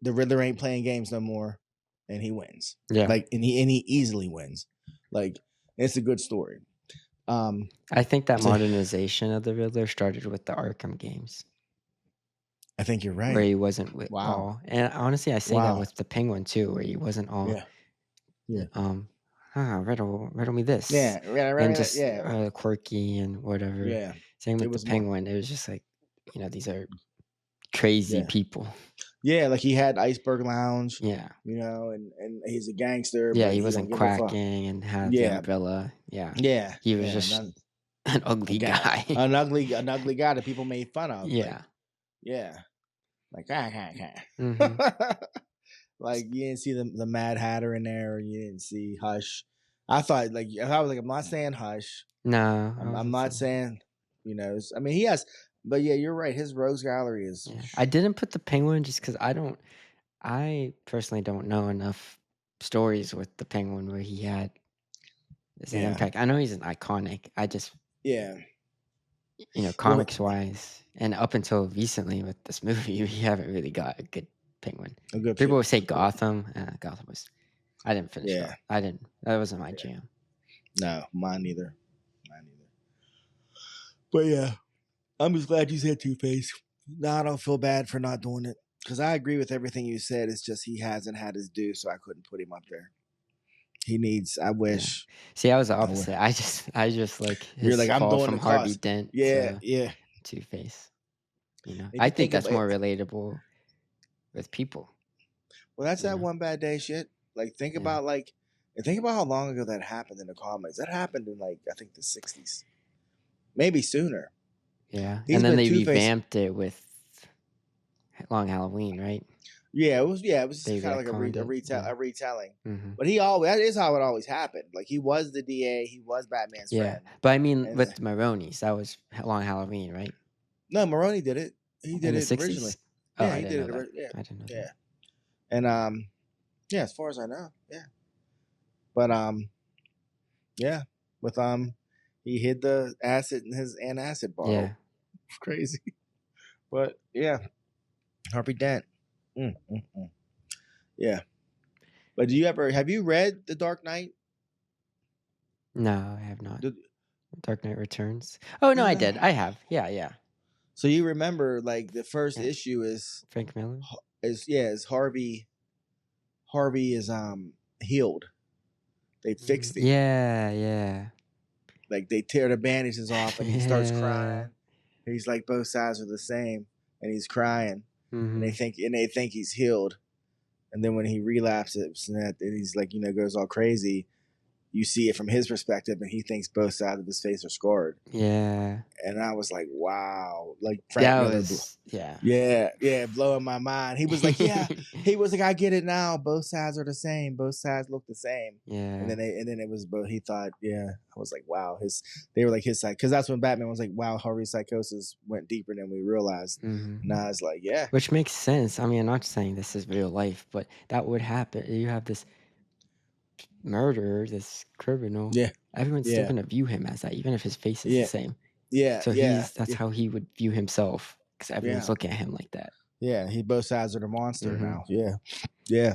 The Riddler ain't playing games no more, and he wins. Yeah. Like and he easily wins. Like it's a good story. I think that modernization of the Riddler started with the Arkham games. I think you're right. Where he wasn't with Wow. all, and honestly, I say that Wow. with the Penguin too, where he wasn't all, Yeah. Yeah. riddle me this, Yeah. Right. and just Yeah. quirky and whatever. Yeah. Same It with the was more. Penguin, it was just like, these are crazy Yeah. people. Yeah, like he had Iceberg Lounge, Yeah. you know, and he's a gangster, Yeah, but he he don't wasn't give a fuck. quacking and had the Yeah, umbrella. Yeah. yeah, He was yeah. just an ugly guy. An ugly guy that people made fun of. Like, Yeah. yeah, like hmm like you didn't see the Mad Hatter in there. You didn't see Hush. I thought like I was like I'm not saying Hush. No, I I'm wasn't not saying you know. I mean he has, but yeah, you're right. His Rogues Gallery is. Yeah. I didn't put the penguin just because I personally don't know enough stories with the penguin where he had an Yeah, impact. I know he's an iconic. I just, yeah. Well, comics wise, and up until recently with this movie, we haven't really got a good penguin. a good People would say penguin. Gotham. Gotham was. I didn't finish it. Yeah. I didn't. That wasn't my jam. No, mine neither. But yeah, I'm just glad you said Two-Face. No, I don't feel bad for not doing it because I agree with everything you said. It's just he hasn't had his due, so I couldn't put him up there. He needs. I wish. See, I was the opposite. I just like You're his like I'm fall doing from the Harvey cost. Dent Yeah, to yeah. Two-Face. You know, If I you think that's about more it- relatable with people. Well, that's you that know? one bad day shit. Like think Yeah. about and think about how long ago that happened in the comics. That happened in like I think the '60s, maybe sooner. Yeah, He's and then been they Two-Face. revamped it with Long Halloween, right? Yeah, it was They kind of like retconned it, yeah. a retelling. Mhm. But that is how it always happened. Like he was the DA, he was Batman's Yeah, friend. but I mean, And with Maroney's, that was Long Halloween, right? no, Maroney did it. He In did the it 60s? originally. Oh, Yeah, I he didn't did know it. that. Yeah, I didn't know yeah. that. And yeah, as far as I know, yeah. But yeah, with he hid the acid in his antacid bottle. Yeah. Crazy. But yeah, Harvey Dent. Yeah. But have you read The Dark Knight? No, I have not. The- Dark Knight Returns. Oh no, I did. I have. Yeah. So you remember like the first Yeah. issue is Frank Miller. is Harvey is healed. They fixed him. Yeah. Like they tear the bandages off and he starts Yeah. crying. He's like both sides are the same and he's crying. And they Mhm. think he's healed. And then when he relapses and he's like, goes all crazy, you see it from his perspective and he thinks both sides of his face are scarred. Yeah. And I was like, wow. Like Frank That Miller. was Yeah, blowing my mind. He was like, yeah. He was like, I get it now. Both sides are the same. Both sides look the same. Yeah. And then it was, but he thought, yeah. I was like, wow. They were like his side, because that's when Batman was like, wow, Harvey's psychosis went deeper than we realized. Mhm. And I was like, yeah. Which makes sense. I mean, I'm not saying this is real life, but that would happen. You have this murderer, this criminal. Yeah. Everyone's still Yeah. gonna view him as that, even if his face is Yeah. the same. Yeah. So yeah. that's how he would view himself, because everyone's Yeah. looking at him like that. Yeah. Both sides are the monster Mhm. now. Yeah. Yeah.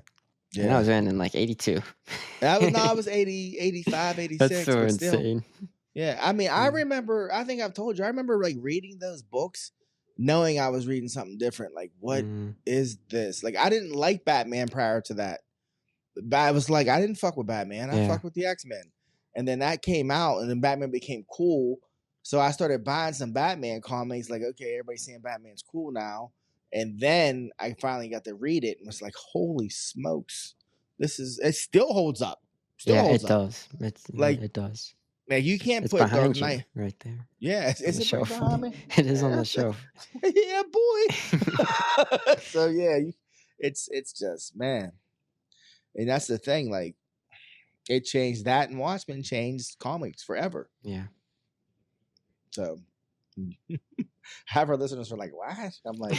And that was written in like 82. I was 80, 85, 86. That's so but still. insane. Yeah, I mean, I Mm. remember. I think I've told you. I remember like reading those books, knowing I was reading something different. Like, what is Mm. this? Like, I didn't like Batman prior to that. But I was like, I didn't fuck with Batman. I Yeah. fucked with the X-Men, and then that came out, and then Batman became cool. So I started buying some Batman comics. Like, okay, everybody's saying Batman's cool now, and then I finally got to read it, and was like, holy smokes, it still holds up. Yeah, holds it up. does. Like- it does. Man, you can't It's put Dark behind you Knight. right there Yeah, on is the it shelf. right behind me? It is on Yeah. the shelf. Yeah, boy. So yeah, it's just, man, and that's the thing. Like, it changed that, and Watchmen changed comics forever. Yeah. So have our listeners are like, what? I'm like,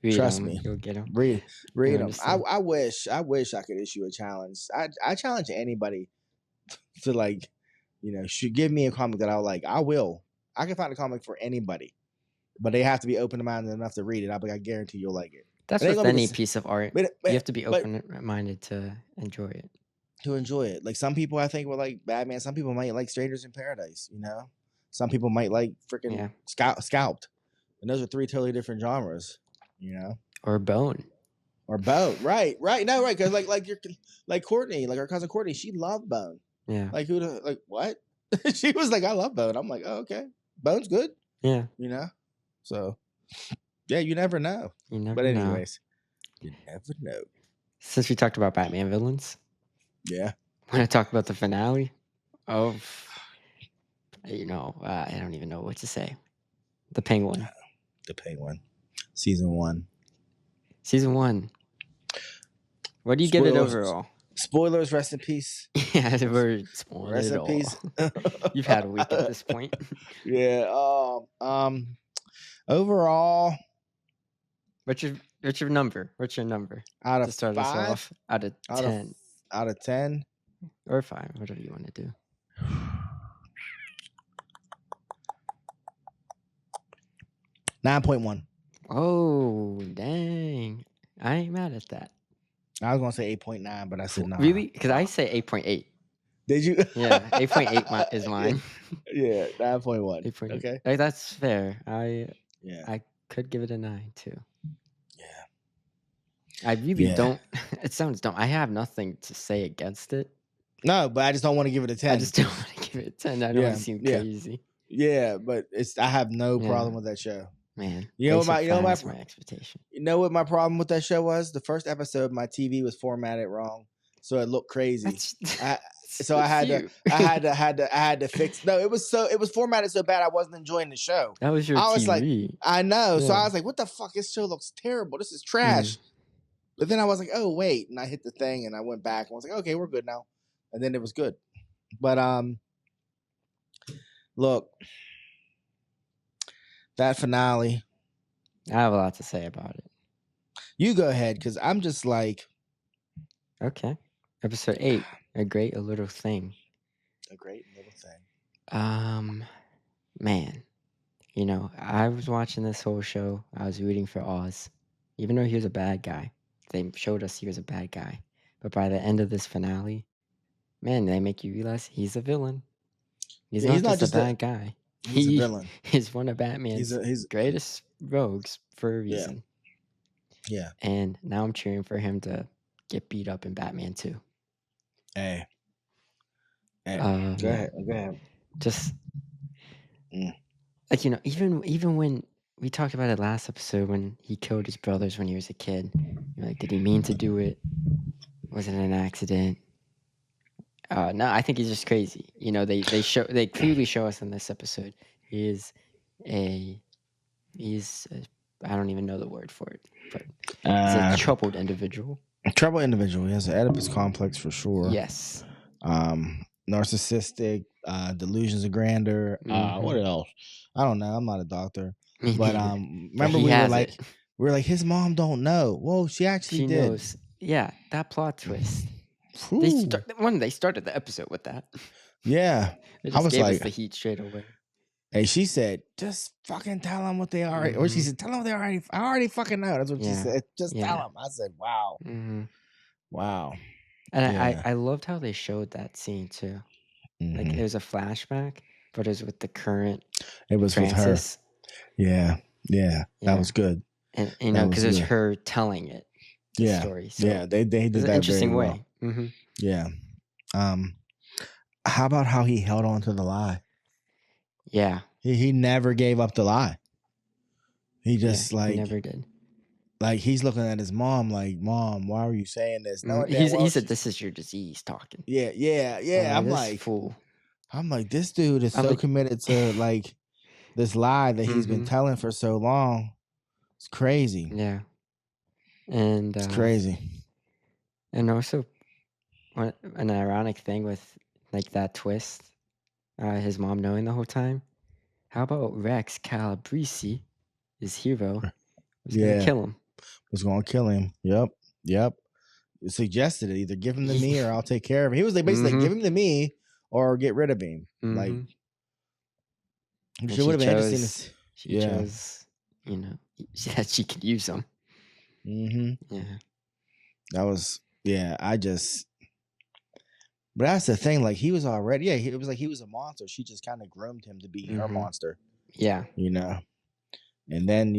Read trust 'em, me. you'll get them. read I them. understand. I wish I could issue a challenge. I challenge anybody to, like, should give me a comic that I like. I will. I can find a comic for anybody, but they have to be open-minded enough to read it. I guarantee you'll like it. That's It ain't with gonna be any the s- piece of art. But You have to be but- open-minded to enjoy it. to enjoy it. Like, some people I think will like Batman. Some people might like Strangers in Paradise. Some people might like freaking Yeah. Scalped, and those are three totally different genres. Or Bone. Or Bone, right? No, right? Because like Courtney, like our cousin Courtney, she loved Bone. Yeah. Like what? She was like, I love Bone. I'm like, oh, okay, Bone's good. Yeah. So Yeah, you never know. You never But know. anyways, you never know. Since we talked about Batman villains, Yeah. want to talk about the finale of, I don't even know what to say. The Penguin. The Penguin. Season 1. Season 1. What do you give it overall? Spoilers, rest in peace. Yeah, we're spoiling Rest it in all. peace. You've had a week at this point. Yeah. Overall, What's your number? What's your number out to of start us 5, off? Out of 10 out of 10, or 5, whatever you want to do. 9.1. Oh, dang. I ain't mad at that. I was gonna say 8.9, but I said no. Really? Because I say 8.8. Did you? Yeah, 8.8 is mine. Yeah, 9.1. 8.8. Okay. Like, that's fair. Yeah. I could give it a 9 too. Yeah. I really don't. It sounds dumb. I have nothing to say against it. No, but I just don't want to give it a 10. I just don't want to give it a 10. I don't want to seem crazy. Yeah, but I have no problem with that show. Man, you know my expectation. You know what my problem with that show was? The first episode, my TV was formatted wrong, so it looked crazy. I had to fix. No, it was formatted so bad I wasn't enjoying the show. That was your I was TV. like, I know. Yeah. So I was like, what the fuck? This show looks terrible. This is trash. But then I was like, oh wait, and I hit the thing and I went back and was like, okay, we're good now. And then it was good. But look, that finale. I have a lot to say about it. You go ahead, because I'm just like, okay. Episode 8, A Great Little Thing. A Great Little Thing. Man, I was watching this whole show. I was rooting for Oz, even though he was a bad guy. They showed us he was a bad guy, but by the end of this finale, man, they make you realize he's a villain. He's not just a bad guy. He's a villain. He's one of Batman's greatest rogues for a reason. Yeah. And now I'm cheering for him to get beat up in Batman 2. Hey. Go ahead. Just like, even when we talked about it last episode, when he killed his brothers when he was a kid, you're like, did he mean to do it? Was it an accident? No, I think he's just crazy. They clearly show us in this episode he's I don't even know the word for it, but he's a troubled individual. A troubled individual. He has an Oedipus complex for sure. Yes. Narcissistic, delusions of grandeur. What else? I don't know. I'm not a doctor. But remember we were like, his mom don't know. Whoa, she actually did. Knows. Yeah, that plot twist. They started the episode with that. Yeah. They just gave us the heat straight away. Hey, she said, just fucking tell them what they already, or she said, tell them what they already, I already fucking know. That's what she said. Just tell them. I said, wow. Wow. And I loved how they showed that scene too. Like, it was a flashback, but it was with the current Francis. With her. Yeah. That was good. And, because it was her telling it. The story. So they did that interesting very way. Well. Yeah. How about how he held on to the lie? Yeah. He never gave up the lie. He just he never did. Like, he's looking at his mom like, Mom, why are you saying this? No, he said, this is your disease talking. Yeah. I'm like, fool. I'm like, this dude is so committed to like this lie that he's been telling for so long. It's crazy. Yeah. And it's crazy. And also, an ironic thing with like that twist, his mom knowing the whole time. How about Rex Calabrese, his hero, was gonna kill him? Was gonna kill him. Yep. It suggested it. Either give him to me or I'll take care of him. He was like, basically give him to me or get rid of him. Like, she would have been interesting. She chose, that she could use him. Yeah. That was, but that's the thing. Like, he was already, it was like he was a monster. She just kind of groomed him to be her monster. Yeah. And then,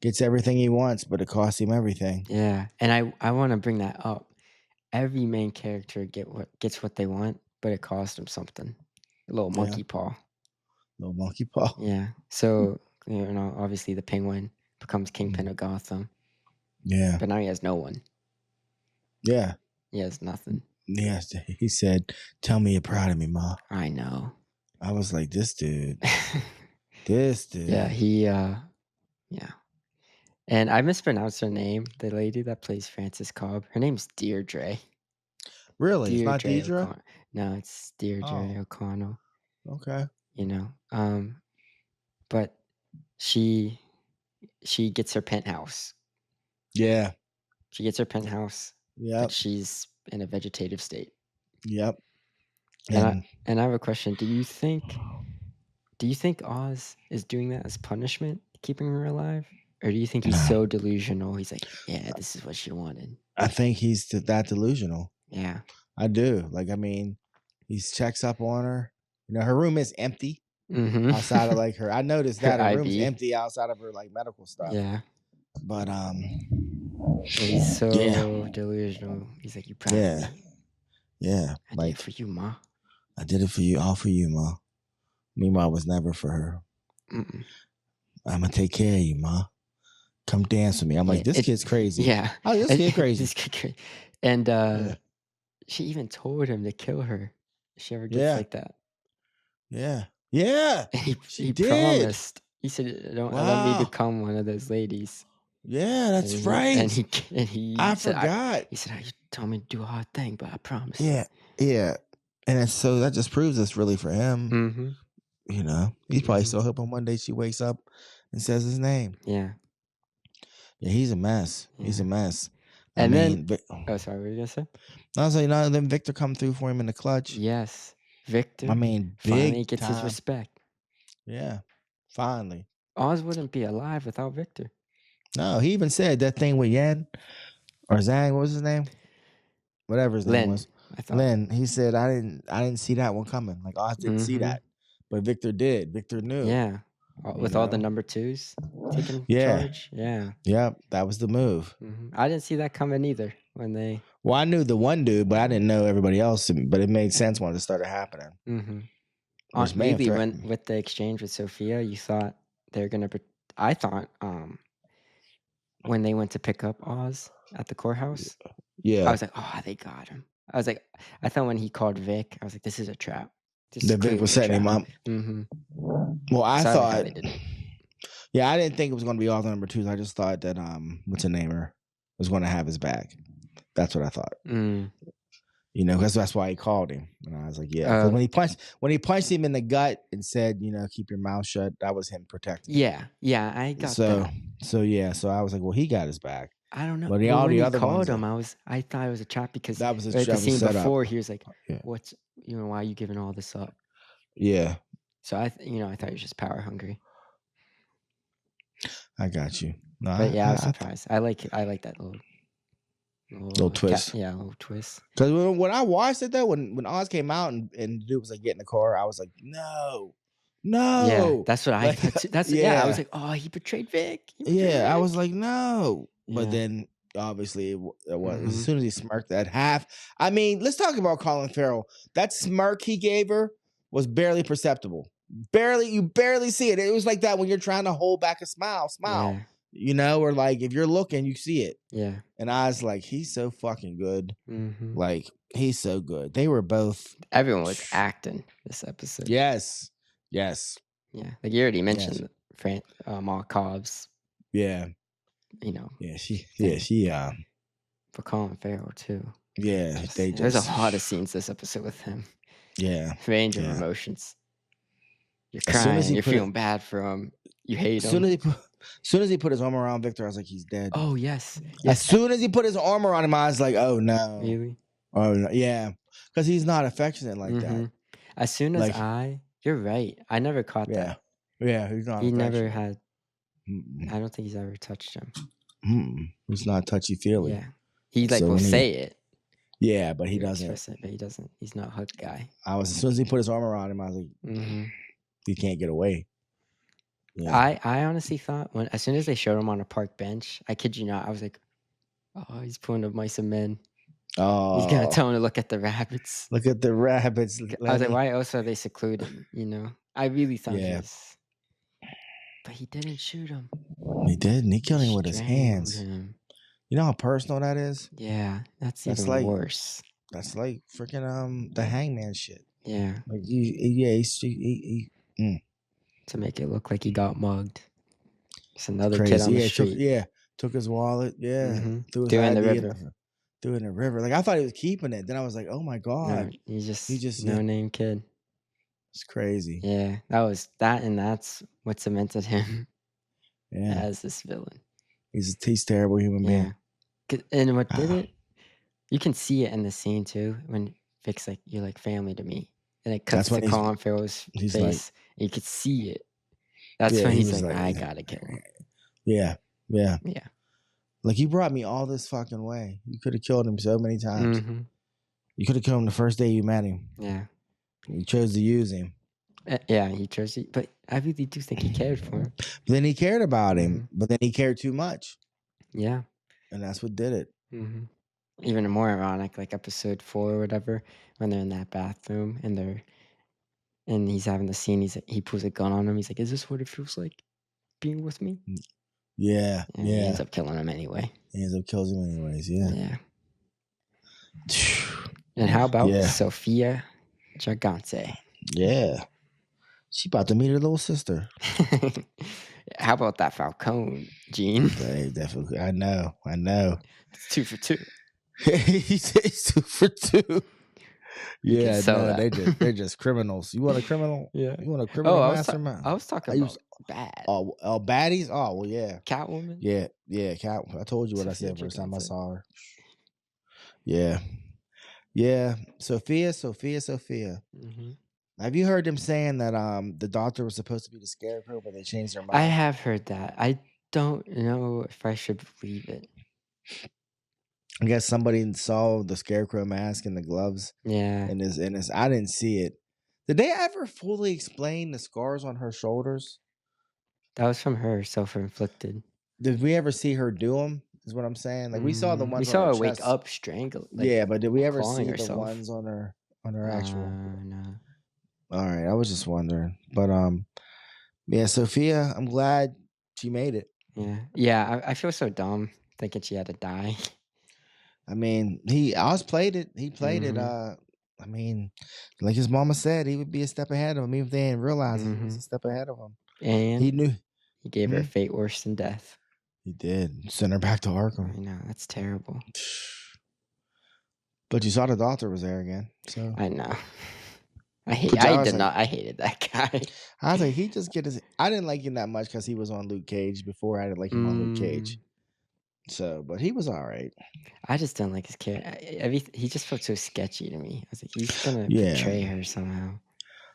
gets everything he wants, but it costs him everything. Yeah. And I want to bring that up. Every main character gets what they want, but it costs them something. A little monkey paw. Little monkey paw. Yeah. So obviously the Penguin becomes Kingpin of Gotham, Yeah. but now he has no one. Yeah. He has nothing. Yes. He said, "Tell me you're proud of me, Ma." I know. I was like, this dude. This dude. Yeah, yeah. And I mispronounced her name, the lady that plays Frances Cobb. Her name's Deirdre. Really? It's not Deirdre Deidre? O'Connell. No, it's Deirdre O'Connell. Okay. But she gets her penthouse. Yeah. She gets her penthouse, but Yep. she's in a vegetative state. Yep. And I have a question. Do you think Oz is doing that as punishment, keeping her alive? Or do you think he's so delusional? He's like, yeah, this is what she wanted. I think he's that delusional. Yeah. I do. Like, I mean, he checks up on her. You know, her room is empty outside of like her. I noticed that her room's IV. empty outside of her like medical stuff. Yeah. But he's so delusional. He's like, you proud of me? Yeah. I did it for you, Ma. I did it for you, all for you, Ma. Meanwhile, it was never for her. Mm-mm. I'm gonna take care of you, Ma. Come dance with me. I'm like, this kid's crazy. Yeah. Oh, this kid crazy. This kid crazy. And she even told him to kill her if she ever gets like that. Yeah. Yeah. He promised. He said, "Don't let me become one of those ladies." Yeah, that's right. And he I said, forgot. He said, "You told me to do a hard thing, but I promise." Yeah. Yeah. And so that just proves it's really for him. Mm-hmm. You know, he's probably so hoping one day she wakes up and says his name. Yeah. Yeah, he's a mess. Yeah. He's a mess. And then, sorry, what were you gonna say? I was like, no, then Victor come through for him in the clutch. Yes, Victor. I mean, finally gets time. his respect. Yeah, finally. Oz wouldn't be alive without Victor. No, he even said that thing with Yen or Zhang. What was his name? Whatever his name was. Lin. He said, I didn't see that one coming. Like Oz didn't see that, but Victor did. Victor knew. Yeah, with all the number twos taking charge. Yeah. Yep, that was the move. I didn't see that coming either when they. Well, I knew the one dude, but I didn't know everybody else. But it made sense when it started happening. Maybe with the exchange with Sophia, you thought they're gonna. I thought when they went to pick up Oz at the courthouse. Yeah, I was like, oh, they got him. I thought when he called Vic, I was like, this is a trap. The Vic was setting him up. Well, I thought. Yeah, I didn't think it was going to be all the number twos. I just thought that what's her name was going to have his back. That's what I thought. You know, because that's why he called him. And I was like, yeah. When he punched him in the gut and said, you know, keep your mouth shut, that was him protecting. Yeah, I got that. So I was like, well, he got his back. I don't know. But all the the other called ones, him, I thought it was a trap because that was the scene before up. he was like, "What's why are you giving all this up?" Yeah. So I thought he was just power hungry. I got you. No, but I was surprised. I like that little twist. Little twist. Because when I watched it though, when Oz came out and the dude was like getting in the car, I was like, no. Yeah, that's what I thought too. I was like, oh, he betrayed Vic. I was like, no. But then obviously it was as soon as he smirked that half. I mean, let's talk about Colin Farrell. That smirk he gave her was barely perceptible. You barely see it. It was like that when you're trying to hold back a smile. Yeah. You know, or like if you're looking, you see it. Yeah. And I was like, he's so fucking good. Like, he's so good. They were both. Everyone was acting this episode. Yes. Yeah. Like you already mentioned Mark Cobb's. Yeah. You know. Yeah, she for Colin Farrell too. Yeah. There's a lot of scenes this episode with him. Yeah. Range of emotions. You're crying, you're feeling bad for him. You hate him. As soon as he put his arm around Victor, I was like, he's dead. Oh, yes. As soon as he put his arm around him, I was like, oh, no. Really? Oh, no. Yeah. Because he's not affectionate like that. As soon as you're right. I never caught that. Yeah, he's not He never had, I don't think he's ever touched him. He's not touchy-feely. Yeah. He will say it. Yeah, but he doesn't. But he doesn't. He's not a hug guy. As soon as he put his arm around him, I was like, he can't get away. Yeah. I honestly thought as soon as they showed him on a park bench, I kid you not, I was like, oh, he's pulling up mice and men. Oh, he's gonna tell him to look at the rabbits. Look at the rabbits. I was like, why else are they secluded? You know, I really thought he was. But he didn't shoot him. He did, and he killed him with his Strangled hands. him. You know how personal that is? Yeah, that's That's even like worse. that's like freaking the hangman shit. Yeah, Like he to make it look like he got mugged. It's another kid crazy. on the Yeah, street. took his wallet. Yeah, threw his Threw it in the ID river. threw it in the river. Like I thought he was keeping it. Then I was like, oh my No, god, he's just he just no name kid. it's crazy. Yeah, that's what cemented him Yeah, as this villain. he's a terrible human being. Yeah, and what did it? You can see it in the scene too when Vic's like, "You're like family to me," and it cuts That's to when Colin Farrell's he's face. like, and you could see it. That's yeah, when he he's was like, like, "I gotta kill him." yeah. Yeah. Like you brought me all this fucking way. You could have killed him so many times. You could have killed him the first day you met him. Yeah. You chose to use him. Yeah, he chose it, but I really do think he cared for him. But then he cared about him, but then he cared too much. Yeah. And that's what did it. Even more ironic, like episode 4 or whatever, when they're in that bathroom and he's having the scene. He pulls a gun on him. He's like, "Is this what it feels like being with me?" Yeah. And he ends up killing him anyway. He ends up killing him anyways. Yeah. And how about Sofia Gigante? Yeah. She about to meet her little sister. How about that Falcone, Gene? Definitely. I know. It's 2 for 2. He says 2 for 2. Yeah, no, they're just criminals. You want a criminal? Yeah. You want a criminal mastermind? I was talking about bad. Oh, baddies? Oh, well, yeah. Catwoman? Yeah, Cat. I told you what I said first time I saw her. Yeah. Yeah. Sophia. Have you heard them saying that the doctor was supposed to be the Scarecrow, but they changed their mind? I have heard that. I don't know if I should believe it. I guess somebody saw the Scarecrow mask and the gloves. Yeah. And his I didn't see it. Did they ever fully explain the scars on her shoulders? That was from her, self-inflicted. Did we ever see her do them? Is what I'm saying. Like we saw the ones. We saw her chest. wake up strangled. Like, yeah, but did we ever see the ones on her actual? No. All right, I was just wondering, but yeah, Sophia, I'm glad she made it. Yeah. I feel so dumb thinking she had to die. I mean, Oz played it. He played it. I mean, like his mama said, he would be a step ahead of him, even if they didn't realize it. He was a step ahead of him. And he knew. He gave her a fate worse than death. He did. Send her back to Arkham. I know, that's terrible. But you saw the doctor was there again. So I know. I hated that guy. I was like, he just get his. I didn't like him that much because he was on Luke Cage before. I didn't like him on Luke Cage. So, but he was all right. I just don't like his character. He just felt so sketchy to me. I was like, he's gonna betray her somehow.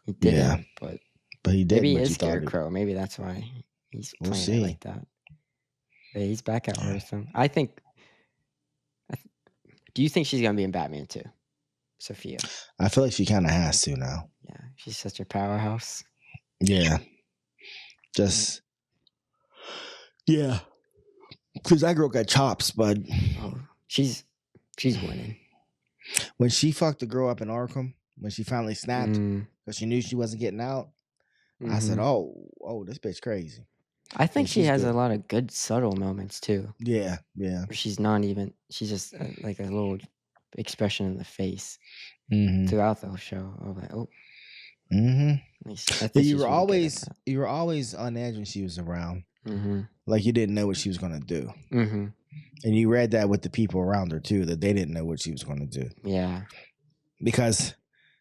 He didn't, but he did. Maybe he is Scarecrow. Maybe that's why he's playing it like that. But he's back at Arkham. I think. Do you think she's gonna be in Batman too, Sophia? I feel like she kind of has to now. Yeah, she's such a powerhouse. Yeah. Just. Yeah. Because that girl got chops, bud. Oh, she's winning. When she fucked the girl up in Arkham, when she finally snapped, because she knew she wasn't getting out, I said, "Oh, this bitch crazy." I think she has a lot of good subtle moments too. Yeah. Where she's not even. She's just like a little expression in the face throughout the whole show. I was like, oh. You were always on edge when she was around. Like you didn't know what she was gonna do, and you read that with the people around her too, that they didn't know what she was gonna do. Yeah, because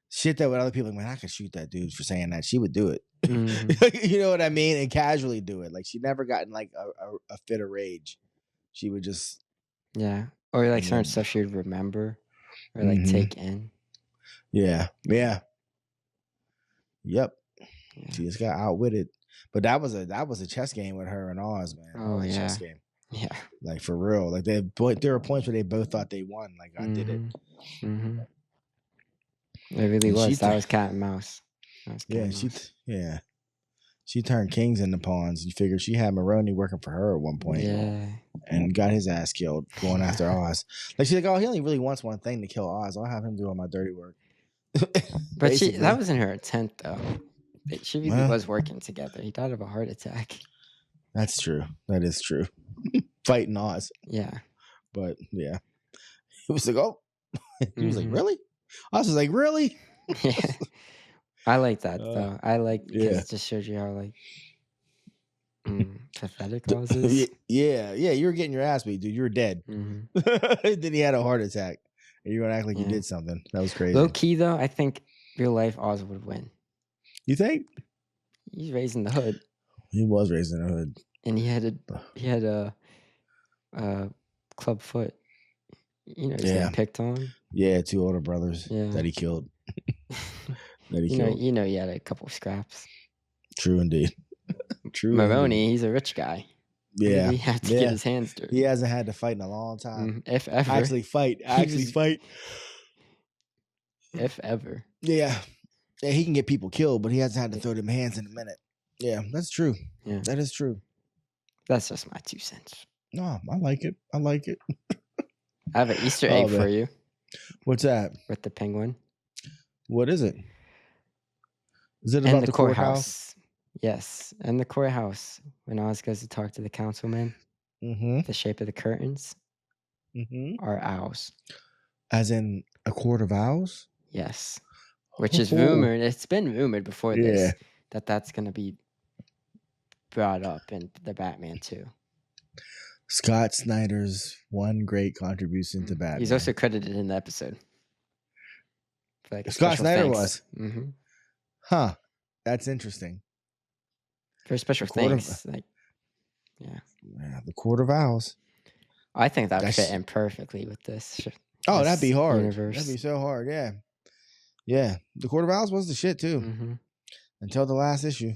shit that with other people, like, man, I could shoot that dude for saying that. She would do it. You know what I mean, and casually do it. Like she never got in like a fit of rage. She would just or like certain stuff she would remember or like take in. Yep. She just got outwitted. But that was a chess game with her and Oz, man. Oh yeah, chess game. Yeah, like for real. Like there were points where they both thought they won. Like I did it. It really was. That was cat and mouse. She turned kings into pawns. You figure she had Maroney working for her at one point. Yeah, and got his ass killed going after Oz. Like she's like, oh, he only really wants one thing to kill Oz. I'll have him do all my dirty work. But that wasn't her intent though. She really was working together. He died of a heart attack. That's true. That is true. Fighting Oz. Yeah. But yeah. He was like, oh. He was like, Mhm. really? Oz was like, really? Yeah. I like that though. I like because Yeah. it just shows you how like pathetic Oz is. Yeah. You were getting your ass beat, dude. You were dead. Mhm. Then he had a heart attack. And you're going to act like you Yeah. did something. That was crazy. Low key though, I think real life Oz would win. You think? He's raised in the hood, He was raised in the hood. and he had a club foot. You know, he's Yeah. getting picked on. Yeah, 2 older brothers Yeah. that he killed. You know, he had a couple scraps. True indeed. True. Maroney, indeed. he's a rich guy. When Yeah. did he have to get his hands dirty? He hasn't had to fight in a long time. If ever. Actually fight. If ever. Yeah. Yeah, he can get people killed, but he hasn't had to throw them hands in a minute. Yeah, that's true. Yeah. That is true. That's just my 2 cents. No, I like it. I like it. I have an Easter egg for you What's that? with the penguin. What is it? Is it And about the the courthouse? Yes. And the courthouse. When Oz goes to talk to the councilman, Mm-hmm. the shape of the curtains Mm-hmm. are owls. As in a court of owls? Yes. Which is rumored. It's been rumored before this that that's going to be brought up in the Batman 2. Scott Snyder's one great contribution to Batman. He's also credited in the episode. For like Scott Snyder was? Mm-hmm. Huh. That's interesting. For special things. Yeah, the Court of Owls. I think that would fit in perfectly with this. Oh, that'd be hard. Universe. That'd be so hard, yeah. Yeah. The Court of Owls was the shit, too. Mm-hmm. Until the last issue.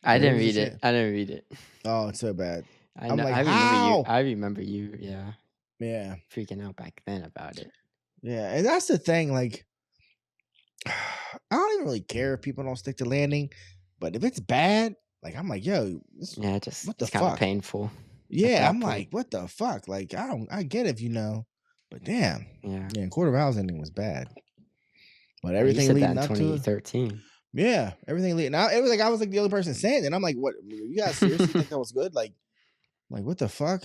I didn't read it. Oh, it's so bad. I'm like, I remember you, yeah. Yeah. Freaking out back then about it. Yeah, and that's the thing, like, I don't even really care if people don't stick to landing, but if it's bad, like, I'm like, yo, what the fuck? It's kind of painful. Yeah, I'm like, what the fuck? Like, I get if you know, but damn. Yeah, Court of Owls ending was bad. But everything leading up to 2013. Yeah, everything leading out. It was like I was like the only person saying it. I'm like, what? You guys seriously think that was good? Like what the fuck?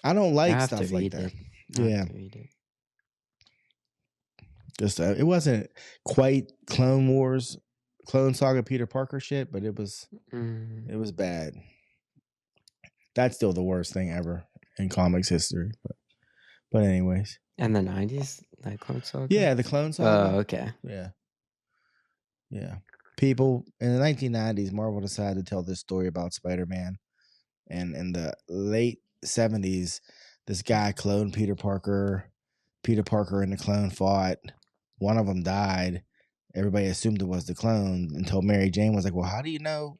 I don't like stuff like that. Yeah. Just it wasn't quite Clone Saga Peter Parker shit, but it was bad. That's still the worst thing ever in comics history. But anyways. And the 90s, that Clone Saga? Yeah, the Clone Saga. Oh, okay. Yeah. People in the 1990s, Marvel decided to tell this story about Spider-Man. And in the late 70s, this guy cloned Peter Parker. Peter Parker and the clone fought. One of them died. Everybody assumed it was the clone until Mary Jane was like, well, how do you know?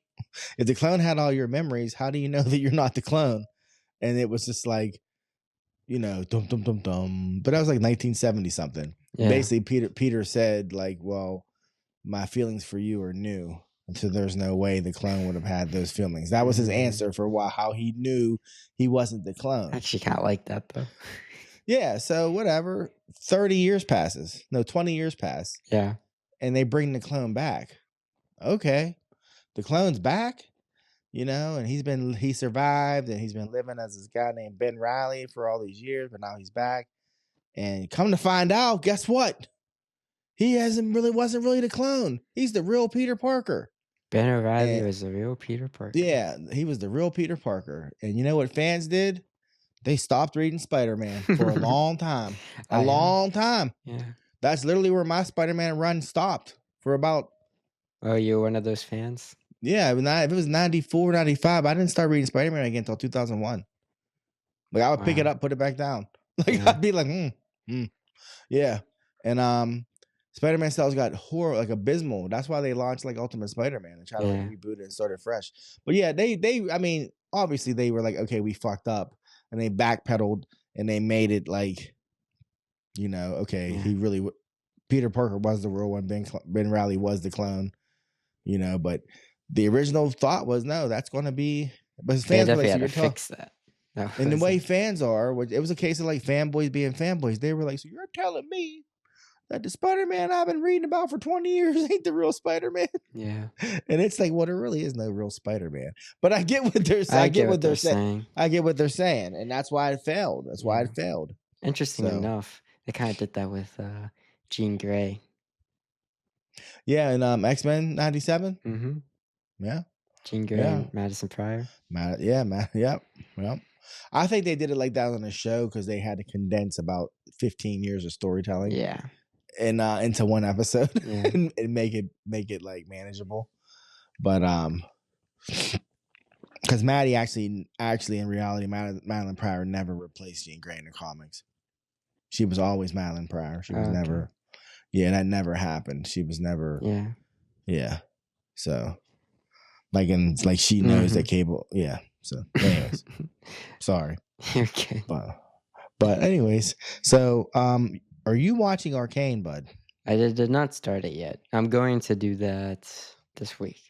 If the clone had all your memories, how do you know that you're not the clone? And it was just like, dum, dum, dum, dum. But that was like 1970 something. Yeah. Basically, Peter said, like, well, my feelings for you are new. And so there's no way the clone would have had those feelings. That was his answer for how he knew he wasn't the clone. I actually kind of like that, though. Yeah, so whatever. 20 years pass. Yeah. And they bring the clone back. Okay. The clone's back, and he survived, and he's been living as this guy named Ben Reilly for all these years, but now he's back. And come to find out, guess what? He wasn't really the clone. He's the real Peter Parker. Ben Reilly was the real Peter Parker. Yeah, he was the real Peter Parker. And you know what fans did? They stopped reading Spider-Man for a long time. Long time. Yeah. That's literally where my Spider-Man run stopped for about... Oh, you were one of those fans? Yeah, if it was 94, 95, I didn't start reading Spider-Man again until 2001. Like, I would pick it up, put it back down. Like, I'd be like, Yeah. And Spider-Man sales got abysmal. That's why they launched like Ultimate Spider-Man and tried to reboot it and start it fresh. But yeah, they obviously they were like, okay, we fucked up, and they backpedaled and they made it like, he really Peter Parker was the real one. Ben Reilly was the clone, but the original thought was no, that's going to be. But his fans definitely had to fix that. And the way fans are, it was a case of like fanboys being fanboys. They were like, so you're telling me that the Spider-Man I've been reading about for 20 years ain't the real Spider-Man. Yeah. And it's like, well, there really is no real Spider-Man. But I get what they're I I get what they're saying. saying. I get what they're saying, and that's why it failed. That's why it Yeah. failed. Interesting So enough, they kind of did that with Jean Grey. yeah, and X-Men 97. Mm-hmm. Yeah. Jean Grey Yeah. and Madison Pryor. Yep. I think they did it like that on the show because they had to condense about 15 years of storytelling Yeah. and into one episode Yeah. and make it like manageable. But because Maddie actually in reality, Madeline Pryor never replaced Jean Grey in the comics. She was always Madeline Pryor. She was Okay. never. Yeah, that never happened. She was never. Yeah. Yeah. So, like, and like she knows that Cable. Yeah. So, anyways, sorry. Okay. But anyways, so are you watching Arcane, bud? I did not start it yet. I'm going to do that this week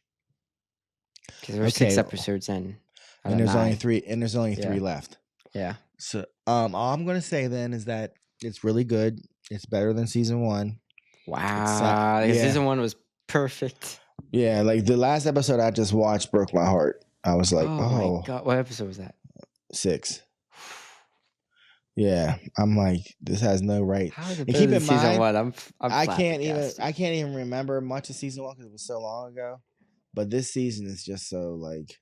because there were 6 episodes in. And there's only 3. And there's only 3 left. Yeah. So all I'm gonna say then is that it's really good. It's better than season 1. Wow. Season 1 was perfect. Yeah, like the last episode I just watched broke my heart. I was like, oh my God. What episode was that? 6. Yeah, I'm like, this has no right. How is it And better than season 1? I can't even remember much of season 1 because it was so long ago. But this season is just so like,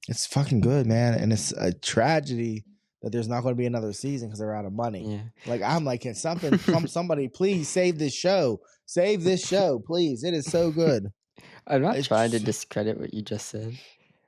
it's fucking good, man, and it's a tragedy that there's not going to be another season because they're out of money. Yeah. Like I'm like, can somebody please save this show? Save this show, please. It is so good. I'm not trying to discredit what you just said,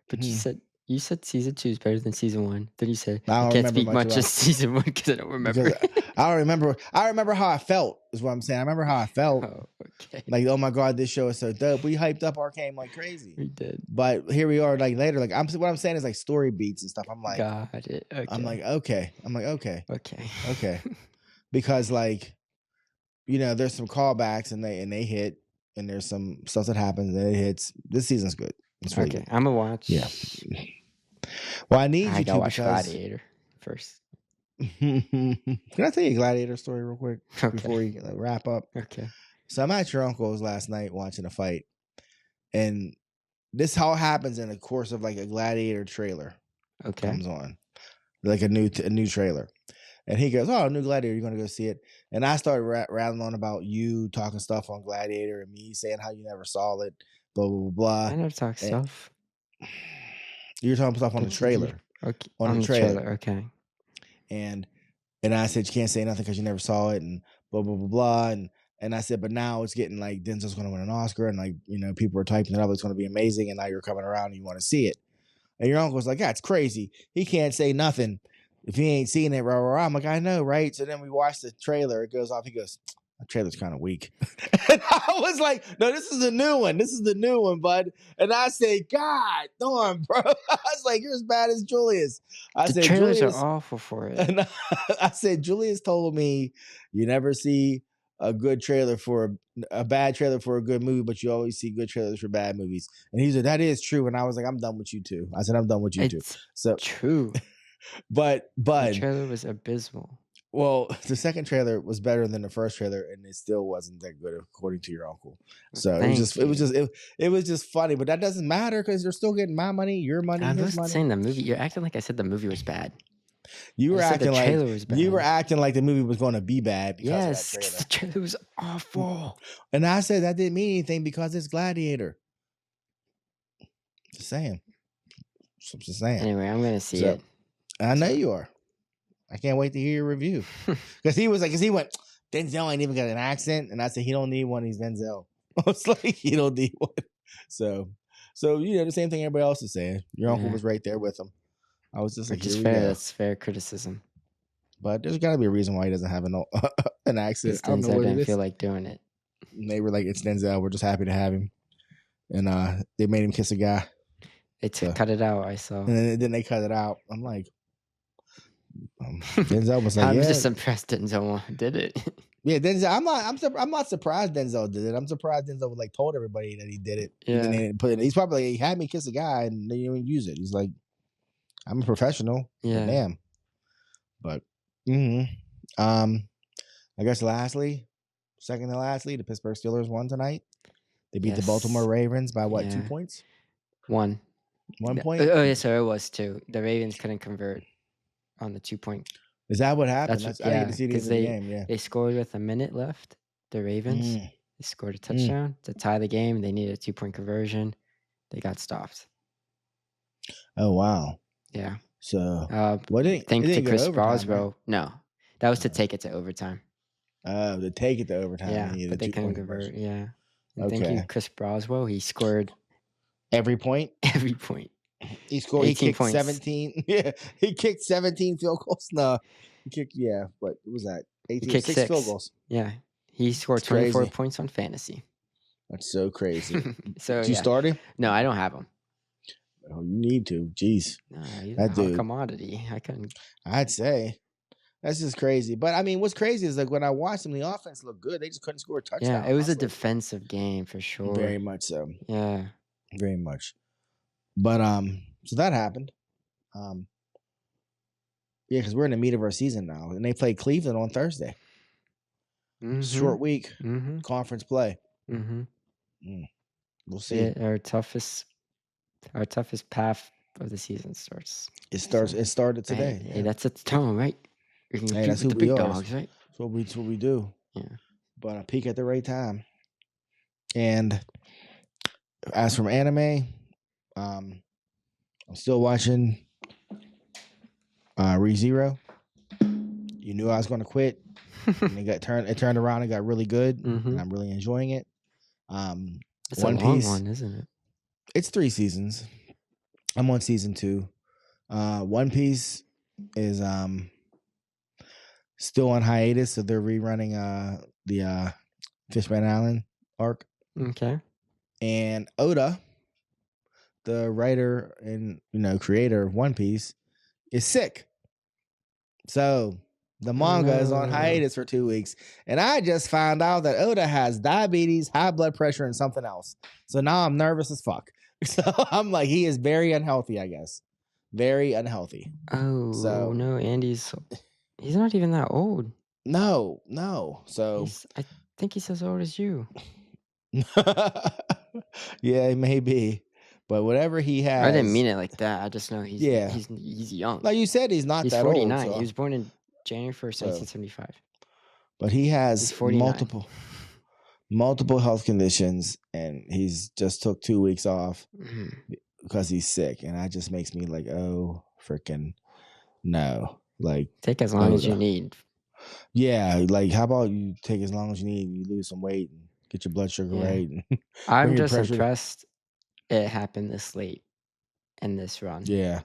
but you said season 2 is better than season 1. Then you said I can't speak much of season 1 because I don't remember. I don't remember. I remember how I felt. Is what I'm saying. I remember how I felt. Oh, okay. Like, oh my God, this show is so dope. We hyped up Arcane like crazy. We did. But here we are, like later. Like what I'm saying is like story beats and stuff. I'm like, got it. Okay. I'm like, okay. Okay. Because like, you know, there's some callbacks and they hit, and there's some stuff that happens and it hits. This season's good. It's really good. I'm gonna watch. Yeah. Well, I need you to watch Gladiator first. Can I tell you a Gladiator story real quick before we wrap up? Okay. So I'm at your uncle's last night watching a fight, and this all happens in the course of like a Gladiator trailer. Okay. Comes on, like a new trailer, and he goes, "Oh, new Gladiator, you're gonna go see it?" And I started rattling on about you talking stuff on Gladiator and me saying how you never saw it, blah blah blah. I never talk stuff. You're talking stuff on the trailer. Okay. On the trailer. Okay. And I said you can't say nothing because you never saw it, and blah blah blah blah. And I said, but now it's getting like Denzel's going to win an Oscar, and like, you know, people are typing it up. It's going to be amazing, and now you're coming around and you want to see it. And your uncle was like, yeah, it's crazy. He can't say nothing if he ain't seen it. Rah, rah, rah. I'm like, I know, right? So then we watch the trailer. It goes off. He goes, the trailer's kind of weak. And I was like, no, this is the new one. This is the new one, bud. And I said, God darn, bro. I was like, you're as bad as Julius. I said, trailers Julius are awful for it. And I said, Julius told me you never see a good trailer for a bad trailer for a good movie, but you always see good trailers for bad movies. And he said, that is true. And I was like, I'm done with you too. I said, I'm done with you too. So true. But the trailer was abysmal. Well, the second trailer was better than the first trailer, and it still wasn't that good according to your uncle. So it was just funny, but that doesn't matter because they're still getting my money, your money, his money. Saying the movie, you're acting like I said the movie was bad. You were acting like the movie was going to be bad because of that trailer. The trailer was awful. And I said that didn't mean anything because it's Gladiator. Just saying. Just saying. Anyway, I'm gonna see it. I know you are. I can't wait to hear your review. Because he went, Denzel ain't even got an accent. And I said, he don't need one. He's Denzel. I was like, he don't need one. So you know, the same thing everybody else is saying. Your uncle was right there with him. I was just like, that's fair criticism. But there's got to be a reason why he doesn't have an accent. Denzel didn't feel like doing it. And they were like, it's Denzel. We're just happy to have him. And they made him kiss a guy. They cut it out, I saw. And then they cut it out. I'm like, Denzel was like, I'm just impressed Denzel did it. Yeah, Denzel. I'm not surprised Denzel did it. I'm surprised Denzel like told everybody that he did it. Yeah. And they didn't put it. He's probably like, he had me kiss a guy and they didn't even use it. He's like, I'm a professional. Yeah. Damn. But I guess second to lastly, the Pittsburgh Steelers won tonight. They beat the Yes. Baltimore Ravens by what, 2 Yeah. points? 1. 1 Oh, point? yeah, so it was 2. The Ravens couldn't convert on the 2-point. Is that what happened? That's I didn't get to see the end because of the game. Yeah. they scored with a minute left. The Ravens, Mm, they scored a touchdown to tie the game. They needed a 2-point conversion. They got stopped. Oh wow. Yeah. So Thanks to go Chris overtime, right? Boswell. No, that was to No. take it to overtime. To take it to overtime, Yeah, they needed but a they couldn't 2-point convert. conversion. Yeah. And thank you, Okay. Chris Boswell. He scored Every point. every point. He scored. He 18 kicked points. 17. Yeah, he kicked 17 field goals. No, he kicked. Yeah, what was that? 18. He kicked 6 field 6. goals. Yeah. He scored It's 24 crazy. points on fantasy. That's so crazy. So Did you start him? No, I don't have him. Oh, you need to. Jeez. No, he's That a hot dude. commodity. I couldn't. I'd say that's just crazy. But I mean, what's crazy is like when I watched them, the offense looked good. They just couldn't score a touchdown. Yeah, it was a That's like- defensive game for sure. Very much so. Yeah. Very much. But so that happened. Yeah, because we're in the meat of our season now, and they play Cleveland on Thursday. Short week, conference play. We'll see. Our toughest path of the season starts. It started today. Hey, that's at the tone, right? You can compete That's with who the we big are. dogs, right? That's what we do. Yeah. But I peak at the right time. And as from anime, I'm still watching ReZero. You knew I was going to quit. And it turned around and got really good. And I'm really enjoying it. It's One a long Piece, one, isn't it? It's 3 seasons. I'm on season 2. One Piece is still on hiatus, so they're rerunning the Fishman Island arc. Okay. And Oda, the writer and creator of One Piece, is sick. So the manga is on hiatus for 2 weeks. And I just found out that Oda has diabetes, high blood pressure, and something else. So now I'm nervous as fuck. So I'm like, he is very unhealthy, I guess. Very unhealthy. Oh, So no, Andy's not even that old. No. So I think he's as old as you. yeah, it may be. But whatever he has. I didn't mean it like that. I just know he's young. Like you said, he's not he's that 49. old. So. He was born in January 1st, 1975. But he has 49. multiple health conditions, and he's just took 2 weeks off because he's sick. And that just makes me like, oh, freaking no. Like, take as long as you need. Yeah, like how about you take as long as you need and you lose some weight and get your blood sugar right. And I'm just impressed it happened this late in this run. Yeah.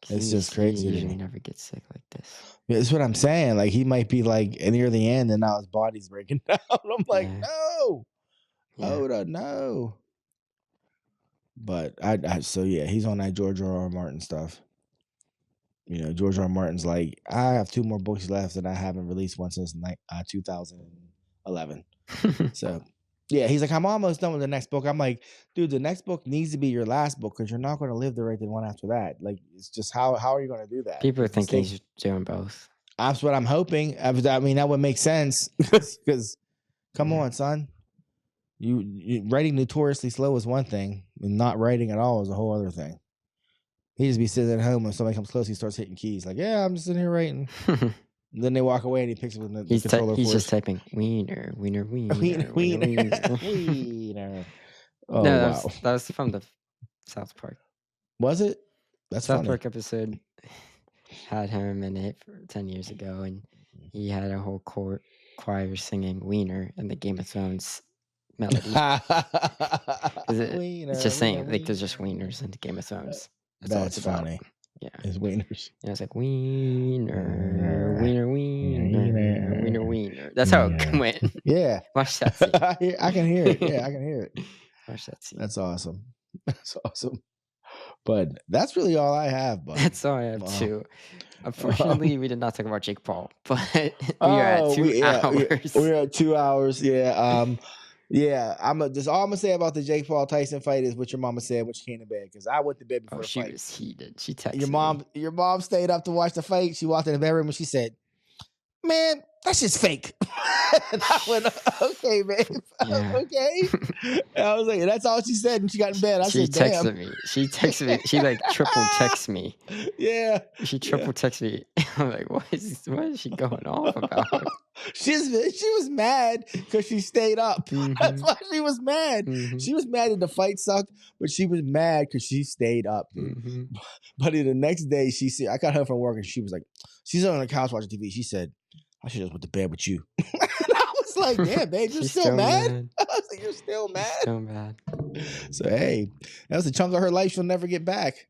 It's just crazy. He usually never gets sick like this. Yeah, that's what I'm saying. Like he might be like near the end and now his body's breaking down. I'm like, no. Oda, no. But so yeah, he's on that George R.R. Martin stuff. George R.R. Martin's like, I have 2 more books left and I haven't released one since 2011. So, yeah, he's like, I'm almost done with the next book. I'm like, dude, the next book needs to be your last book because you're not going to live to write the one after that. Like, it's just how are you going to do that? People are thinking he's doing both. That's what I'm hoping. I mean, that would make sense because, come on, son. You writing notoriously slow is one thing, and not writing at all is a whole other thing. He just be sitting at home when somebody comes close, he starts hitting keys. Like, yeah, I'm just sitting here writing. Then they walk away and he picks up the controller. He's just typing wiener, wiener, wiener, wiener, wiener. Wiener. Oh, no, wow. that was from the South Park. Was it? That's South funny. Park episode had him in it 10 years ago, and he had a whole choir singing wiener in the Game of Thrones melody. It's just saying, like, there's just wieners in the Game of Thrones. That's funny. Yeah. It's wieners. Yeah, it's like wiener, wiener, wiener, wiener, wiener. That's how it went. Yeah. Watch that scene. I can hear it. Yeah, I can hear it. Watch that scene. That's awesome. That's awesome. But that's really all I have. But that's all I have too. Unfortunately, we did not talk about Jake Paul, but we are at 2 hours. We're at 2 hours. Yeah. Yeah, all I'm gonna say about the Jake Paul Tyson fight is what your mama said when she came to bed, because I went to bed before the fight. She was heated. She texted your mom stayed up to watch the fight. She walked in the bedroom and she said, man, that's just fake. And I went, okay, babe. Yeah. Okay. And I was like, that's all she said. And she got in bed. I She said, damn. texted me. She texted me. She like triple texted me. Yeah. She Yeah. triple texted me. I'm like, what is she going off about? She was mad because she stayed up. That's Mhm. why she was mad. Mhm. She was mad that the fight sucked, but she was mad because she stayed up, dude. Mhm. But the next day, I got her from work and she was like, she's on the couch watching TV. She said, I should just went to bed with you. And I was like, damn, babe, you're She's still still mad? mad. I was like, you're still She's mad? still mad. So, hey, that was a chunk of her life she'll never get back.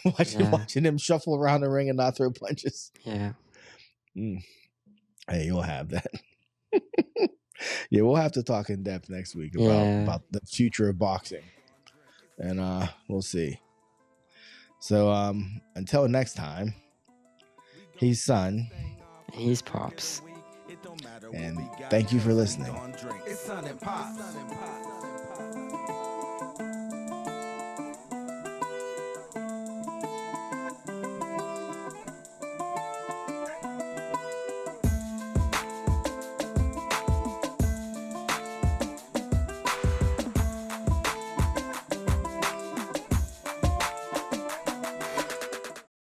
Yeah. Watching him shuffle around the ring and not throw punches. Yeah. Hey, you'll have that. Yeah, we'll have to talk in depth next week Yeah. about the future of boxing. And we'll see. So until next time, he's Son. He's Pops. And thank you for listening. It's Son and Pops.